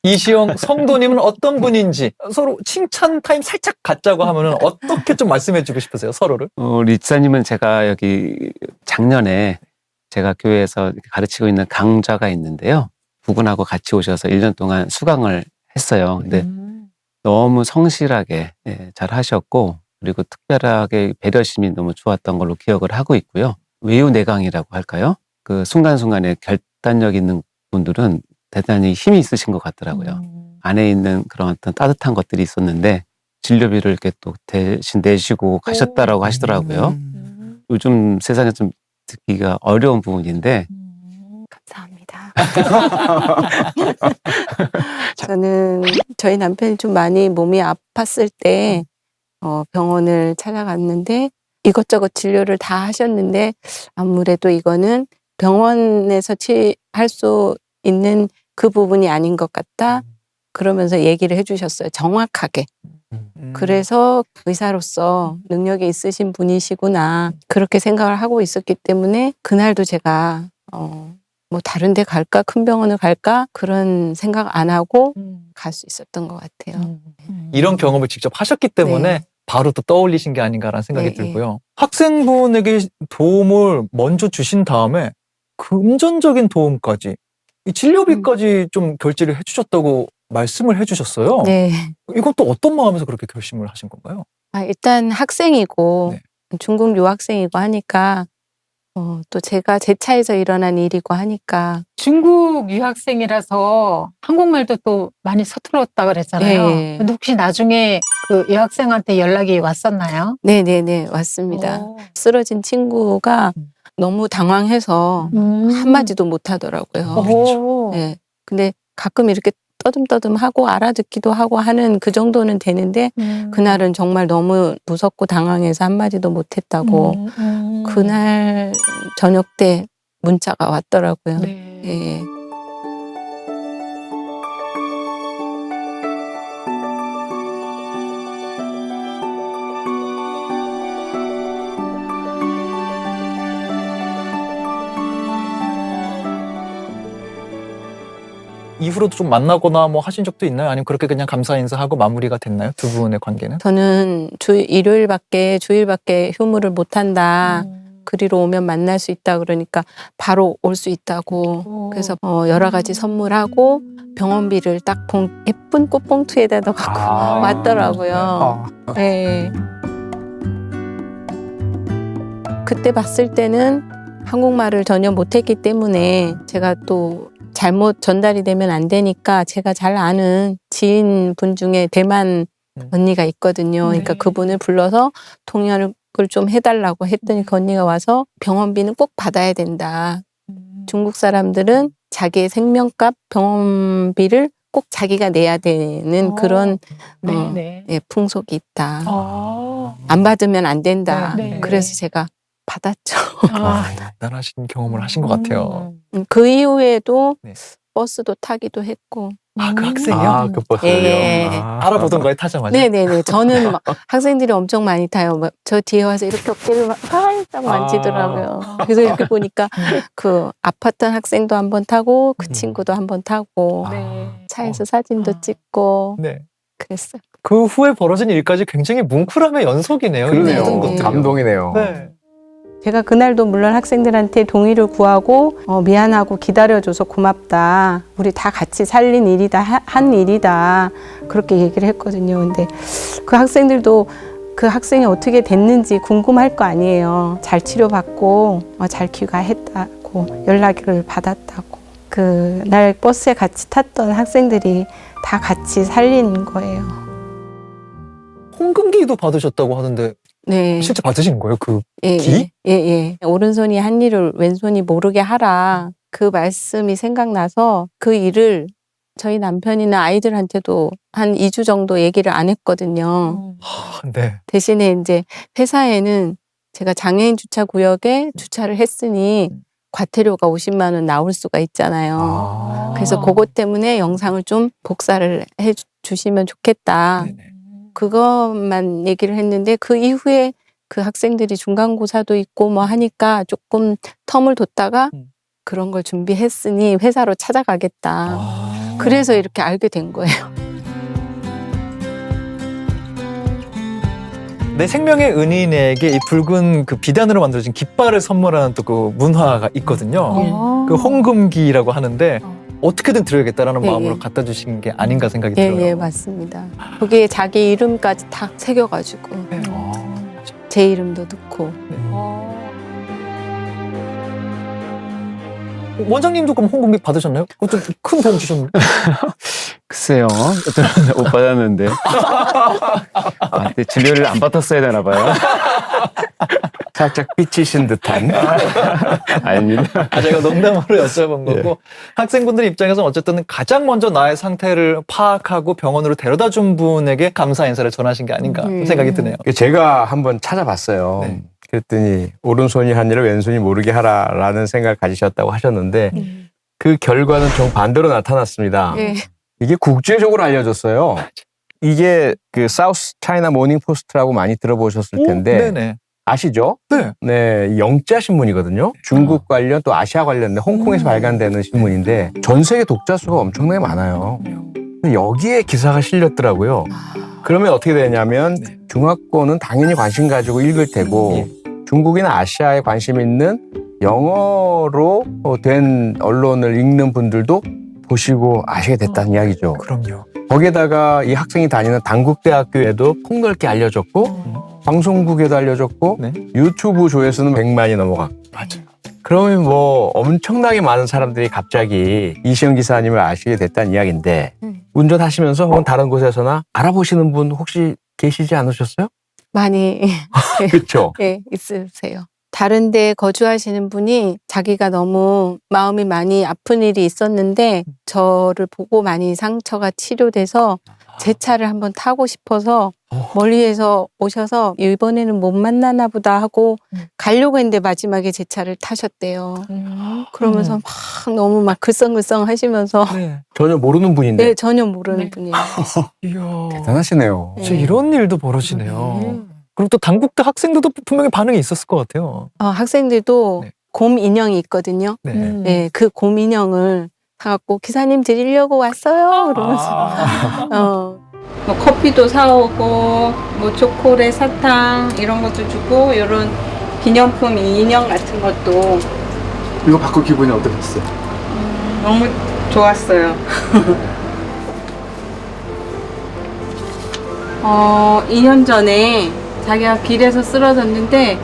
Speaker 1: 이시영 성도님은 어떤 분인지 서로 칭찬 타임 살짝 갖자고 하면은 어떻게 좀 말씀해주고 싶으세요, 서로를?
Speaker 6: 리사님은 제가 여기 작년에 제가 교회에서 가르치고 있는 강좌가 있는데요. 부군하고 같이 오셔서 1년 동안 수강을
Speaker 13: 했어요. 근데 너무 성실하게 잘 하셨고, 그리고 특별하게 배려심이 너무 좋았던 걸로 기억을 하고 있고요. 외유내강이라고 할까요? 그 순간순간에 결단력 있는 분들은 대단히 힘이 있으신 것 같더라고요. 안에 있는 그런 어떤 따뜻한 것들이 있었는데 진료비를 이렇게 또 대신 내시고 가셨다라고 하시더라고요. 요즘 세상에 좀 듣기가 어려운 부분인데.
Speaker 11: 감사합니다. 저는 저희 남편이 좀 많이 몸이 아팠을 때 병원을 찾아갔는데 이것저것 진료를 다 하셨는데 아무래도 이거는 병원에서 할 수 있는 그 부분이 아닌 것 같다. 그러면서 얘기를 해주셨어요. 정확하게. 그래서 의사로서 능력이 있으신 분이시구나. 그렇게 생각을 하고 있었기 때문에 그날도 제가 뭐 다른 데 갈까? 큰 병원을 갈까? 그런 생각 안 하고 갈 수 있었던 것 같아요.
Speaker 1: 이런 경험을 직접 하셨기 때문에
Speaker 11: 네.
Speaker 1: 바로 또 떠올리신 게 아닌가라는 생각이
Speaker 11: 네,
Speaker 1: 들고요. 학생분에게 도움을 먼저 주신 다음에 금전적인 도움까지, 이 진료비까지 좀 결제를 해주셨다고 말씀을 해주셨어요.
Speaker 11: 네.
Speaker 1: 이건 또 어떤 마음에서 그렇게 결심을 하신 건가요?
Speaker 11: 일단 학생이고 중국 유학생이고 하니까 또 제가 제 차에서 일어난 일이고 하니까
Speaker 3: 중국 유학생이라서 한국말도 또 많이 서툴었다 그랬잖아요.
Speaker 11: 네.
Speaker 3: 근데 혹시 나중에 그 유학생한테 연락이 왔었나요?
Speaker 11: 네네네 왔습니다. 쓰러진 친구가 너무 당황해서 한마디도 못 하더라고요. 네. 근데 가끔 이렇게 떠듬떠듬하고 알아듣기도 하고 하는 그 정도는 되는데 그날은 정말 너무 무섭고 당황해서 한마디도 못 했다고 그날 저녁 때 문자가 왔더라고요. 예.
Speaker 1: 이후로도 좀 만나거나 뭐 하신 적도 있나요? 아니면 그렇게 그냥 감사 인사하고 마무리가 됐나요? 두 분의 관계는?
Speaker 11: 저는 주일밖에 휴무를 못 한다. 그리로 오면 만날 수 있다 그러니까 바로 올 수 있다고. 그래서 여러 가지 선물하고 병원비를 딱 예쁜 꽃봉투에다 넣어갖고 왔더라고요. 네. 그때 봤을 때는 한국말을 전혀 못했기 때문에 제가 또 잘못 전달이 되면 안 되니까 제가 잘 아는 지인분 중에 대만 언니가 있거든요. 그러니까 그분을 불러서 통역을 좀 해달라고 했더니 그 언니가 와서 병원비는 꼭 받아야 된다. 중국 사람들은 자기의 생명값 병원비를 꼭 자기가 내야 되는 그런 풍속이 있다. 안 받으면 안 된다. 그래서 제가 받았죠.
Speaker 1: 대단하신 경험을 하신 것 같아요.
Speaker 11: 그 이후에도 버스도 타기도 했고.
Speaker 1: 그 학생이요?
Speaker 2: 그 버스요.
Speaker 11: 예.
Speaker 1: 알아보던 거에 타자마자?
Speaker 11: 네네네. 저는 막 학생들이 엄청 많이 타요. 저 뒤에 와서 이렇게 어깨를 막 살짝 만지더라고요. 그래서 이렇게 보니까 그 아팠던 학생도 한번 타고 그 친구도 한번 타고 차에서 사진도 찍고 그랬어요.
Speaker 1: 그 후에 벌어진 일까지 굉장히 뭉클함의 연속이네요.
Speaker 2: 그러네요. 감동이네요.
Speaker 1: 네.
Speaker 11: 제가 그날도 물론 학생들한테 동의를 구하고 미안하고 기다려줘서 고맙다. 우리 다 같이 살린 일이다. 한 일이다. 그렇게 얘기를 했거든요. 근데 그 학생들도 그 학생이 어떻게 됐는지 궁금할 거 아니에요. 잘 치료받고 잘 귀가했다고 연락을 받았다고. 그날 버스에 같이 탔던 학생들이 다 같이 살린 거예요.
Speaker 1: 홍금기도 받으셨다고 하는데
Speaker 11: 네.
Speaker 1: 실제 받으신 거예요? 그 기?
Speaker 11: 예. 오른손이 한 일을 왼손이 모르게 하라. 그 말씀이 생각나서 그 일을 저희 남편이나 아이들한테도 한 2주 정도 얘기를 안 했거든요.
Speaker 1: 네.
Speaker 11: 대신에 이제 회사에는 제가 장애인 주차 구역에 주차를 했으니 과태료가 50만 원 나올 수가 있잖아요. 그래서 그것 때문에 영상을 좀 복사를 해 주시면 좋겠다. 그것만 얘기를 했는데 그 이후에 그 학생들이 중간고사도 있고 뭐 하니까 조금 텀을 뒀다가 그런 걸 준비했으니 회사로 찾아가겠다. 그래서 이렇게 알게 된 거예요.
Speaker 1: 내 생명의 은인에게 이 붉은 그 비단으로 만들어진 깃발을 선물하는 또 그 문화가 있거든요. 그 홍금기라고 하는데 어떻게든 드려야겠다라는
Speaker 11: 예,
Speaker 1: 마음으로
Speaker 11: 예.
Speaker 1: 갖다 주신 게 아닌가 생각이
Speaker 11: 예,
Speaker 1: 들어요.
Speaker 11: 예, 맞습니다. 거기에 자기 이름까지 다 새겨가지고 제 이름도 넣고.
Speaker 1: 원장님도 그럼 홍금비 받으셨나요? 그것도 큰 도움 주셨나요?
Speaker 14: 글쎄요. 저는 못 받았는데. 아, 근데 진료를 안 받았어야 되나 봐요.
Speaker 2: 살짝 삐치신 듯한.
Speaker 14: 아닙니다.
Speaker 1: 제가 농담으로 여쭤본 거고 학생분들 입장에서 어쨌든 가장 먼저 나의 상태를 파악하고 병원으로 데려다 준 분에게 감사 인사를 전하신 게 아닌가 생각이 드네요.
Speaker 2: 제가 한번 찾아봤어요. 그랬더니 오른손이 한 일을 왼손이 모르게 하라라는 생각을 가지셨다고 하셨는데 그 결과는 정반대로 나타났습니다. 이게 국제적으로 알려졌어요. 이게 그 사우스 차이나 모닝 포스트라고 많이 들어보셨을 텐데
Speaker 1: 네네.
Speaker 2: 아시죠? 네, 영자 신문이거든요. 중국 관련 또 아시아 관련된 홍콩에서 발간되는 신문인데 전 세계 독자 수가 엄청나게 많아요. 여기에 기사가 실렸더라고요. 그러면 어떻게 되냐면 중화권은 당연히 관심 가지고 읽을 테고 중국이나 아시아에 관심 있는 영어로 된 언론을 읽는 분들도 보시고 아시게 됐다는 이야기죠.
Speaker 1: 그럼요.
Speaker 2: 거기에다가 이 학생이 다니는 단국대학교에도 폭넓게 알려졌고 방송국에도 알려졌고 유튜브 조회수는 100만이 넘어갔고
Speaker 1: 맞아요.
Speaker 2: 그러면 뭐 엄청나게 많은 사람들이 갑자기 이시영 기사님을 아시게 됐다는 이야기인데 운전하시면서 혹은 다른 곳에서나 알아보시는 분 혹시 계시지 않으셨어요?
Speaker 11: 많이
Speaker 2: 그렇죠.
Speaker 11: 네, 있으세요. 다른 데 거주하시는 분이 자기가 너무 마음이 많이 아픈 일이 있었는데 저를 보고 많이 상처가 치료돼서 제 차를 한번 타고 싶어서 멀리에서 오셔서 이번에는 못 만나나 보다 하고 가려고 했는데 마지막에 제 차를 타셨대요. 그러면서 막 너무 막 글썽글썽 하시면서
Speaker 2: 전혀 모르는 분인데.
Speaker 11: 네, 전혀 모르는 분이에요.
Speaker 2: 대단하시네요.
Speaker 1: 진짜 이런 일도 벌어지네요. 그리고 또 단국대 학생들도 분명히 반응이 있었을 것 같아요.
Speaker 11: 학생들도 곰 인형이 있거든요. 네, 그 곰 인형을 사갖고 기사님 드리려고 왔어요. 그러면서 뭐 커피도 사오고 뭐 초콜릿, 사탕 이런 것도 주고 이런 기념품 인형 같은 것도
Speaker 15: 이거 받고 기분이 어떠셨어요?
Speaker 11: 너무 좋았어요. 2년 전에 자기가 길에서 쓰러졌는데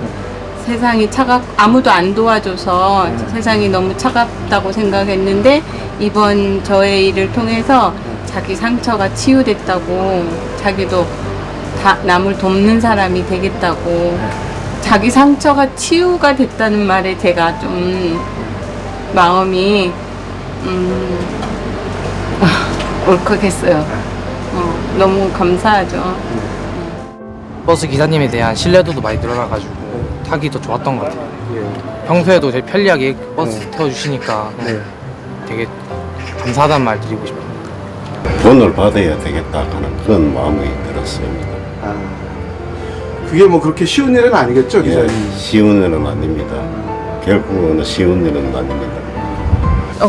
Speaker 11: 세상이 아무도 안 도와줘서 세상이 너무 차갑다고 생각했는데 이번 저의 일을 통해서 자기 상처가 치유됐다고 자기도 남을 돕는 사람이 되겠다고 자기 상처가 치유가 됐다는 말에 제가 좀 마음이 울컥했어요. 너무 감사하죠.
Speaker 16: 버스 기사님에 대한 신뢰도도 많이 늘어나가지고 타기 더 좋았던 것 같아요. 평소에도 되게 편리하게 버스 태워주시니까 되게 감사하다는 말 드리고 싶어요.
Speaker 17: 돈을 받아야 되겠다 하는 그런 마음이 들었습니다.
Speaker 15: 그게 뭐 그렇게 쉬운 일은 아니겠죠, 기자님?
Speaker 17: 쉬운 일은 아닙니다. 결국은 쉬운 일은 아닙니다.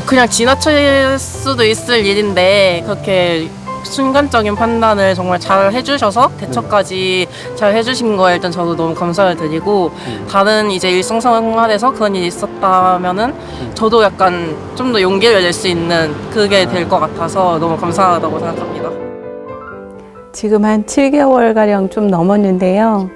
Speaker 18: 그냥 지나칠 수도 있을 일인데 그렇게 순간적인 판단을 정말 잘 해주셔서 대처까지 잘 해주신 거에 일단 저도 너무 감사를 드리고 다른 이제 일상생활에서 그런 일이 있었다면은 저도 약간 좀 더 용기를 낼 수 있는 그게 될 것 같아서 너무 감사하다고 생각합니다.
Speaker 11: 지금 한 7개월가량 좀 넘었는데요.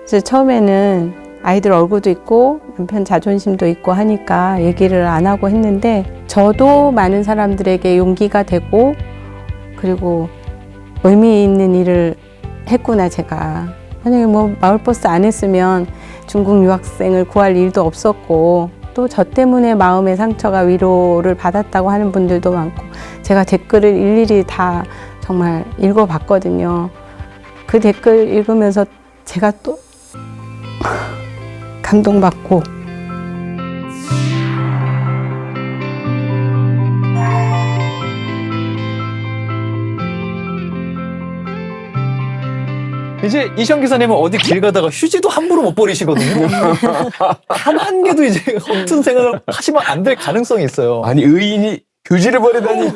Speaker 11: 그래서 처음에는 아이들 얼굴도 있고 남편 자존심도 있고 하니까 얘기를 안 하고 했는데 저도 많은 사람들에게 용기가 되고 그리고 의미 있는 일을 했구나 제가. 만약에 뭐 마을버스 안 했으면 중국 유학생을 구할 일도 없었고 또 저 때문에 마음의 상처가 위로를 받았다고 하는 분들도 많고 제가 댓글을 일일이 다 정말 읽어봤거든요. 그 댓글 읽으면서 제가 또 감동받고
Speaker 1: 이제 이시영 기사님은 어디 길 가다가 휴지도 함부로 못 버리시거든요. 단 한 개도 이제 허튼 생각을 하시면 안 될 가능성이 있어요.
Speaker 2: 아니 의인이 휴지를 버리다니.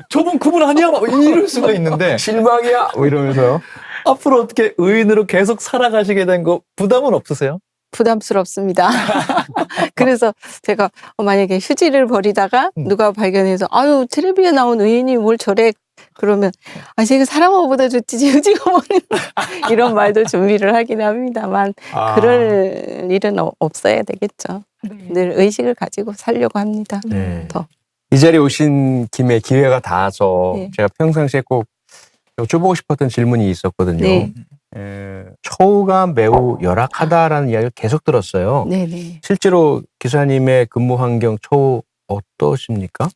Speaker 1: 저분 그분 아니야? 막 이럴 수가 있는데.
Speaker 2: 실망이야? 뭐 이러면서요.
Speaker 1: 앞으로 어떻게 의인으로 계속 살아가시게 된 거 부담은 없으세요?
Speaker 11: 부담스럽습니다. 그래서 제가 만약에 휴지를 버리다가 누가 발견해서 아유 텔레비에 나온 의인이 뭘 저래 그러면 제가 사람보다 좋지 휴지가 뭐는 이런 말도 준비를 하긴 합니다만 그럴 일은 없어야 되겠죠. 늘 의식을 가지고 살려고 합니다. 더.
Speaker 2: 이 자리에 오신 김에 기회가 닿아서 제가 평상시에 꼭 여쭤보고 싶었던 질문이 있었거든요.
Speaker 11: 네.
Speaker 2: 처우가 매우 열악하다라는 이야기를 계속 들었어요.
Speaker 11: 네네.
Speaker 2: 실제로 기사님의 근무 환경 처우 어떠십니까?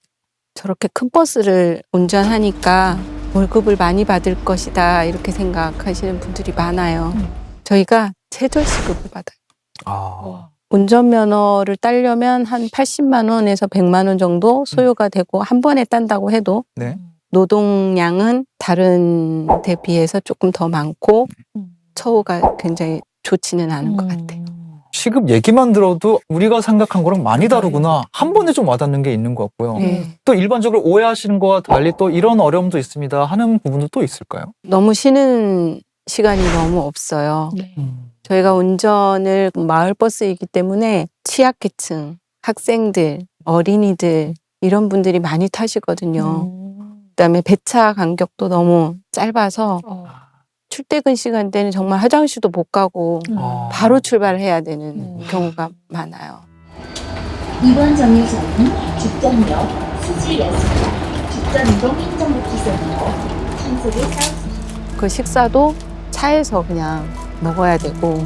Speaker 11: 저렇게 큰 버스를 운전하니까 월급을 많이 받을 것이다 이렇게 생각하시는 분들이 많아요. 저희가 최저시급을 받아요. 운전면허를 따려면 한 80만 원에서 100만 원 정도 소요가 되고 한 번에 딴다고 해도
Speaker 1: 네.
Speaker 11: 노동량은 다른 데 비해서 조금 더 많고 처우가 굉장히 좋지는 않은 것 같아요.
Speaker 1: 시급 얘기만 들어도 우리가 생각한 거랑 많이 다르구나. 한 번에 좀 와닿는 게 있는 것 같고요. 또 일반적으로 오해하시는 거와 달리 또 이런 어려움도 있습니다 하는 부분도 또 있을까요?
Speaker 11: 너무 쉬는 시간이 너무 없어요. 저희가 운전을 마을버스이기 때문에 취약계층, 학생들, 어린이들 이런 분들이 많이 타시거든요. 그다음에 배차 간격도 너무 짧아서 출퇴근 시간 때는 정말 화장실도 못 가고 바로 출발해야 되는 경우가 많아요.
Speaker 10: 이번 정류장은 죽전역 수지였습니다. 죽전 이동 행정복지센터 신속히 사우스.
Speaker 11: 그 식사도 차에서 그냥 먹어야 되고.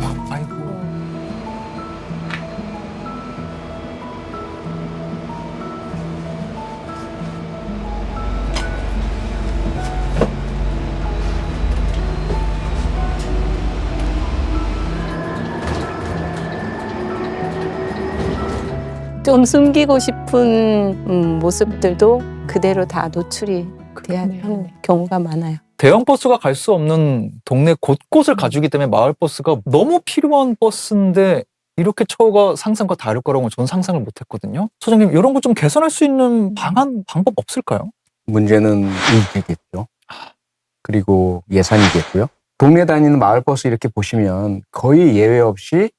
Speaker 11: 좀 숨기고 싶은 모습들도 그대로 다 노출이 돼야 하는 경우가 많아요.
Speaker 1: 대형 버스가 갈 수 없는 동네 곳곳을 가주기 때문에 마을버스가 너무 필요한 버스인데 이렇게 처우가 상상과 다를 거라고 저는 상상을 못 했거든요. 소장님, 이런 거 좀 개선할 수 있는 방법 없을까요?
Speaker 2: 문제는 인기겠죠. 그리고 예산이겠고요. 동네 다니는 마을버스 이렇게 보시면 거의 예외 없이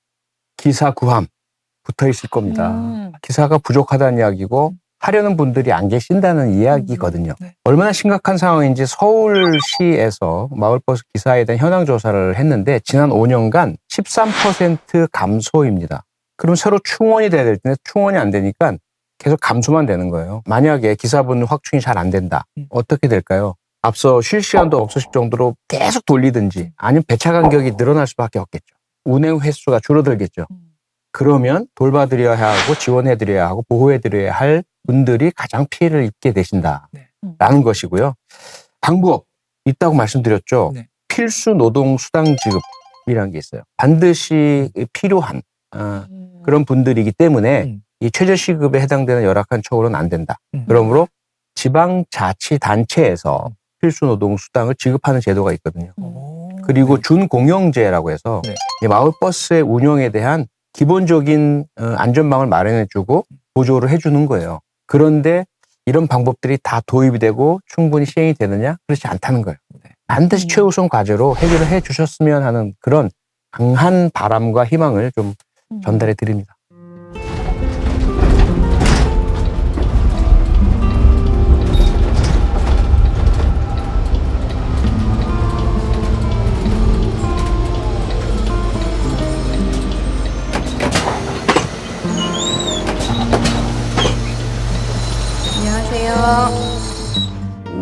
Speaker 2: 기사 구함 붙어 있을 겁니다. 기사가 부족하다는 이야기고 하려는 분들이 안 계신다는 이야기거든요. 얼마나 심각한 상황인지 서울시에서 마을버스 기사에 대한 현황 조사를 했는데 지난 5년간 13% 감소입니다. 그럼 새로 충원이 돼야 될 텐데 충원이 안 되니까 계속 감소만 되는 거예요. 만약에 기사분 확충이 잘 안 된다. 어떻게 될까요? 앞서 쉴 시간도 없으실 정도로 계속 돌리든지 아니면 배차 간격이 늘어날 수밖에 없겠죠. 운행 횟수가 줄어들겠죠. 그러면 돌봐드려야 하고 지원해드려야 하고 보호해드려야 할 분들이 가장 피해를 입게 되신다라는 것이고요. 방법 있다고 말씀드렸죠. 필수 노동 수당 지급이라는 게 있어요. 반드시 필요한 그런 분들이기 때문에 이 최저시급에 해당되는 열악한 처우는 안 된다. 그러므로 지방자치단체에서 필수 노동 수당을 지급하는 제도가 있거든요. 그리고 준공영제라고 해서 이 마을버스의 운영에 대한 기본적인 안전망을 마련해주고 보조를 해주는 거예요. 그런데 이런 방법들이 다 도입이 되고 충분히 시행이 되느냐? 그렇지 않다는 거예요. 반드시 최우선 과제로 해결을 해 주셨으면 하는 그런 강한 바람과 희망을 좀 전달해 드립니다.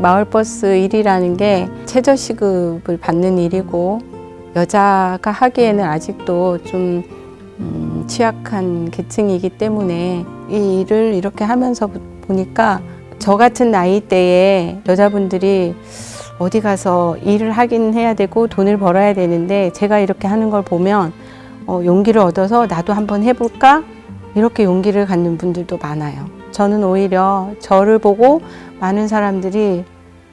Speaker 11: 마을버스 일이라는 게 최저시급을 받는 일이고 여자가 하기에는 아직도 좀 취약한 계층이기 때문에 이 일을 이렇게 하면서 보니까 저 같은 나이대에 여자분들이 어디 가서 일을 하긴 해야 되고 돈을 벌어야 되는데 제가 이렇게 하는 걸 보면 용기를 얻어서 나도 한번 해볼까? 이렇게 용기를 갖는 분들도 많아요. 저는 오히려 저를 보고 많은 사람들이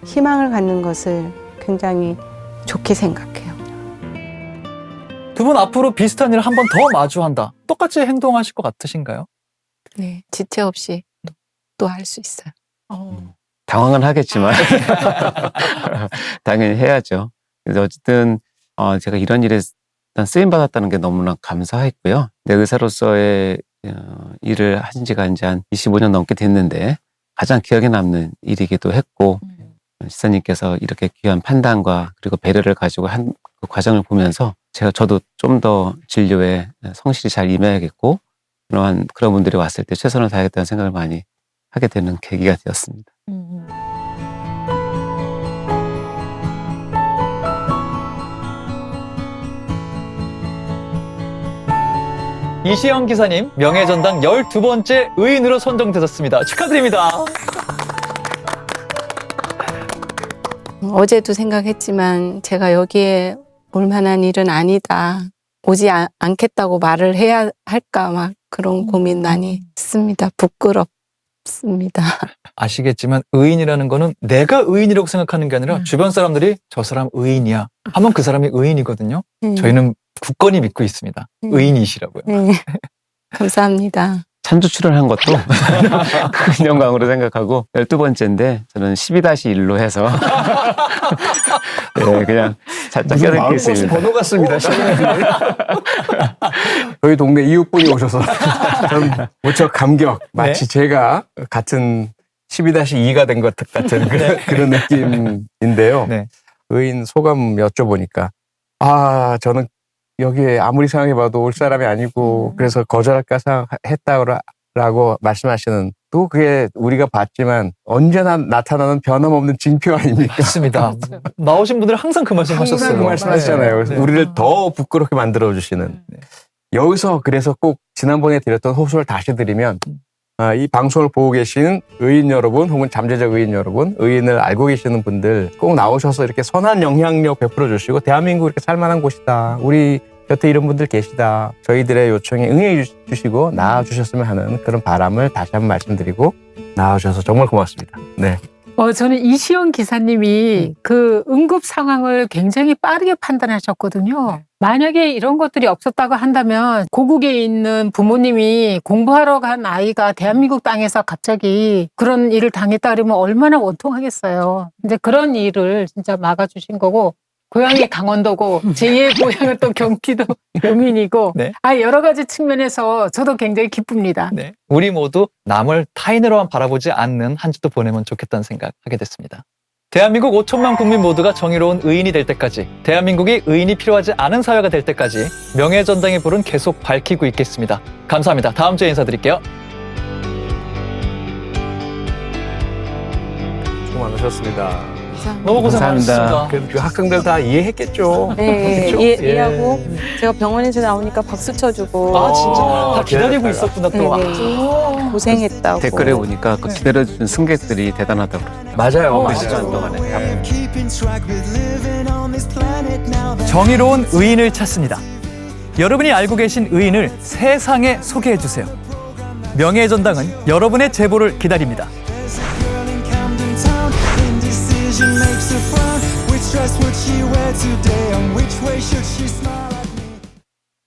Speaker 11: 희망을 갖는 것을 굉장히 좋게 생각해요.
Speaker 1: 두 분 앞으로 비슷한 일을 한 번 더 마주한다. 똑같이 행동하실 것 같으신가요?
Speaker 11: 네, 지체 없이 또 할 수 있어요.
Speaker 14: 당황은 하겠지만 당연히 해야죠. 그래서 어쨌든 제가 이런 일에
Speaker 13: 일단 쓰임 받았다는 게 너무나 감사했고요. 내 의사로서의 일을 한 지가 이제 한 25년 넘게 됐는데 가장 기억에 남는 일이기도 했고 지사님께서 이렇게 귀한 판단과 그리고 배려를 가지고 한 그 과정을 보면서 저도 좀 더 진료에 성실히 잘 임해야겠고 그런 분들이 왔을 때 최선을 다하겠다는 생각을 많이 하게 되는 계기가 되었습니다.
Speaker 1: 이시영 기사님 명예전당 12번째 의인으로 선정되셨습니다. 축하드립니다.
Speaker 11: 어제도 생각했지만 제가 여기에 올 만한 일은 아니다. 오지 않겠다고 말을 해야 할까 막 그런 고민 많이 했습니다. 부끄럽습니다.
Speaker 1: 아시겠지만 의인이라는 거는 내가 의인이라고 생각하는 게 아니라 주변 사람들이 저 사람 의인이야 하면 그 사람이 의인이거든요. 저희는 굳건히 믿고 있습니다. 의인이시라고요.
Speaker 11: 감사합니다.
Speaker 13: 찬조 출연한 것도 큰 영광으로 생각하고 12번째인데 저는 12-1로 해서 네, 그냥 살짝 껴넣기 있습니다.
Speaker 2: 번호 같습니다. 저희 동네 이웃분이 오셔서 저는 무척 감격. 마치 제가 같은 12-2가 된 것 같은 그런 느낌인데요. 의인 소감 여쭤보니까 저는 여기에 아무리 생각해봐도 올 사람이 아니고 그래서 거절할까 생각했다고 말씀하시는 또 그게 우리가 봤지만 언제나 나타나는 변함없는 징표 아닙니까?
Speaker 1: 맞습니다. 나오신 분들은 항상 그 말씀 하셨어요.
Speaker 2: 항상 그 말씀 하시잖아요. 그래서 우리를 더 부끄럽게 만들어주시는. 여기서 그래서 꼭 지난번에 드렸던 호소를 다시 드리면 이 방송을 보고 계신 의인 여러분 혹은 잠재적 의인 여러분, 의인을 알고 계시는 분들 꼭 나오셔서 이렇게 선한 영향력 베풀어 주시고 대한민국 이렇게 살만한 곳이다. 우리 곁에 이런 분들 계시다. 저희들의 요청에 응해 주시고 나와주셨으면 하는 그런 바람을 다시 한번 말씀드리고 나와주셔서 정말 고맙습니다. 네.
Speaker 3: 저는 이시영 기사님이 그 응급 상황을 굉장히 빠르게 판단하셨거든요. 만약에 이런 것들이 없었다고 한다면 고국에 있는 부모님이 공부하러 간 아이가 대한민국 땅에서 갑자기 그런 일을 당했다 그러면 얼마나 원통하겠어요. 이제 그런 일을 진짜 막아주신 거고 고향이 강원도고 제2의 고향은 또 경기도 용인이고 여러 가지 측면에서 저도 굉장히 기쁩니다.
Speaker 1: 우리 모두 남을 타인으로만 바라보지 않는 한 주도 보내면 좋겠다는 생각하게 됐습니다. 대한민국 5천만 국민 모두가 정의로운 의인이 될 때까지, 대한민국이 의인이 필요하지 않은 사회가 될 때까지 명예전당의 불은 계속 밝히고 있겠습니다. 감사합니다. 다음 주에 인사드릴게요.
Speaker 2: 수고 많으셨습니다.
Speaker 1: 너무 고생 많으셨습니다.
Speaker 2: 그 학생들 다 이해했겠죠.
Speaker 11: 네, 이해하고 제가 병원에서 나오니까 박수 쳐주고.
Speaker 1: 진짜? 다 기다리고 있었구나 또.
Speaker 11: 네. 고생했다고.
Speaker 13: 댓글에 보니까 그 기다려주는 승객들이 대단하다고 그러더라고요.
Speaker 2: 맞아요.
Speaker 13: 그 시간 동안에.
Speaker 1: 정의로운 의인을 찾습니다. 여러분이 알고 계신 의인을 세상에 소개해주세요. 명예전당은 여러분의 제보를 기다립니다.
Speaker 19: Makes her frown. Which dress would she wear today? On which way should she smile at?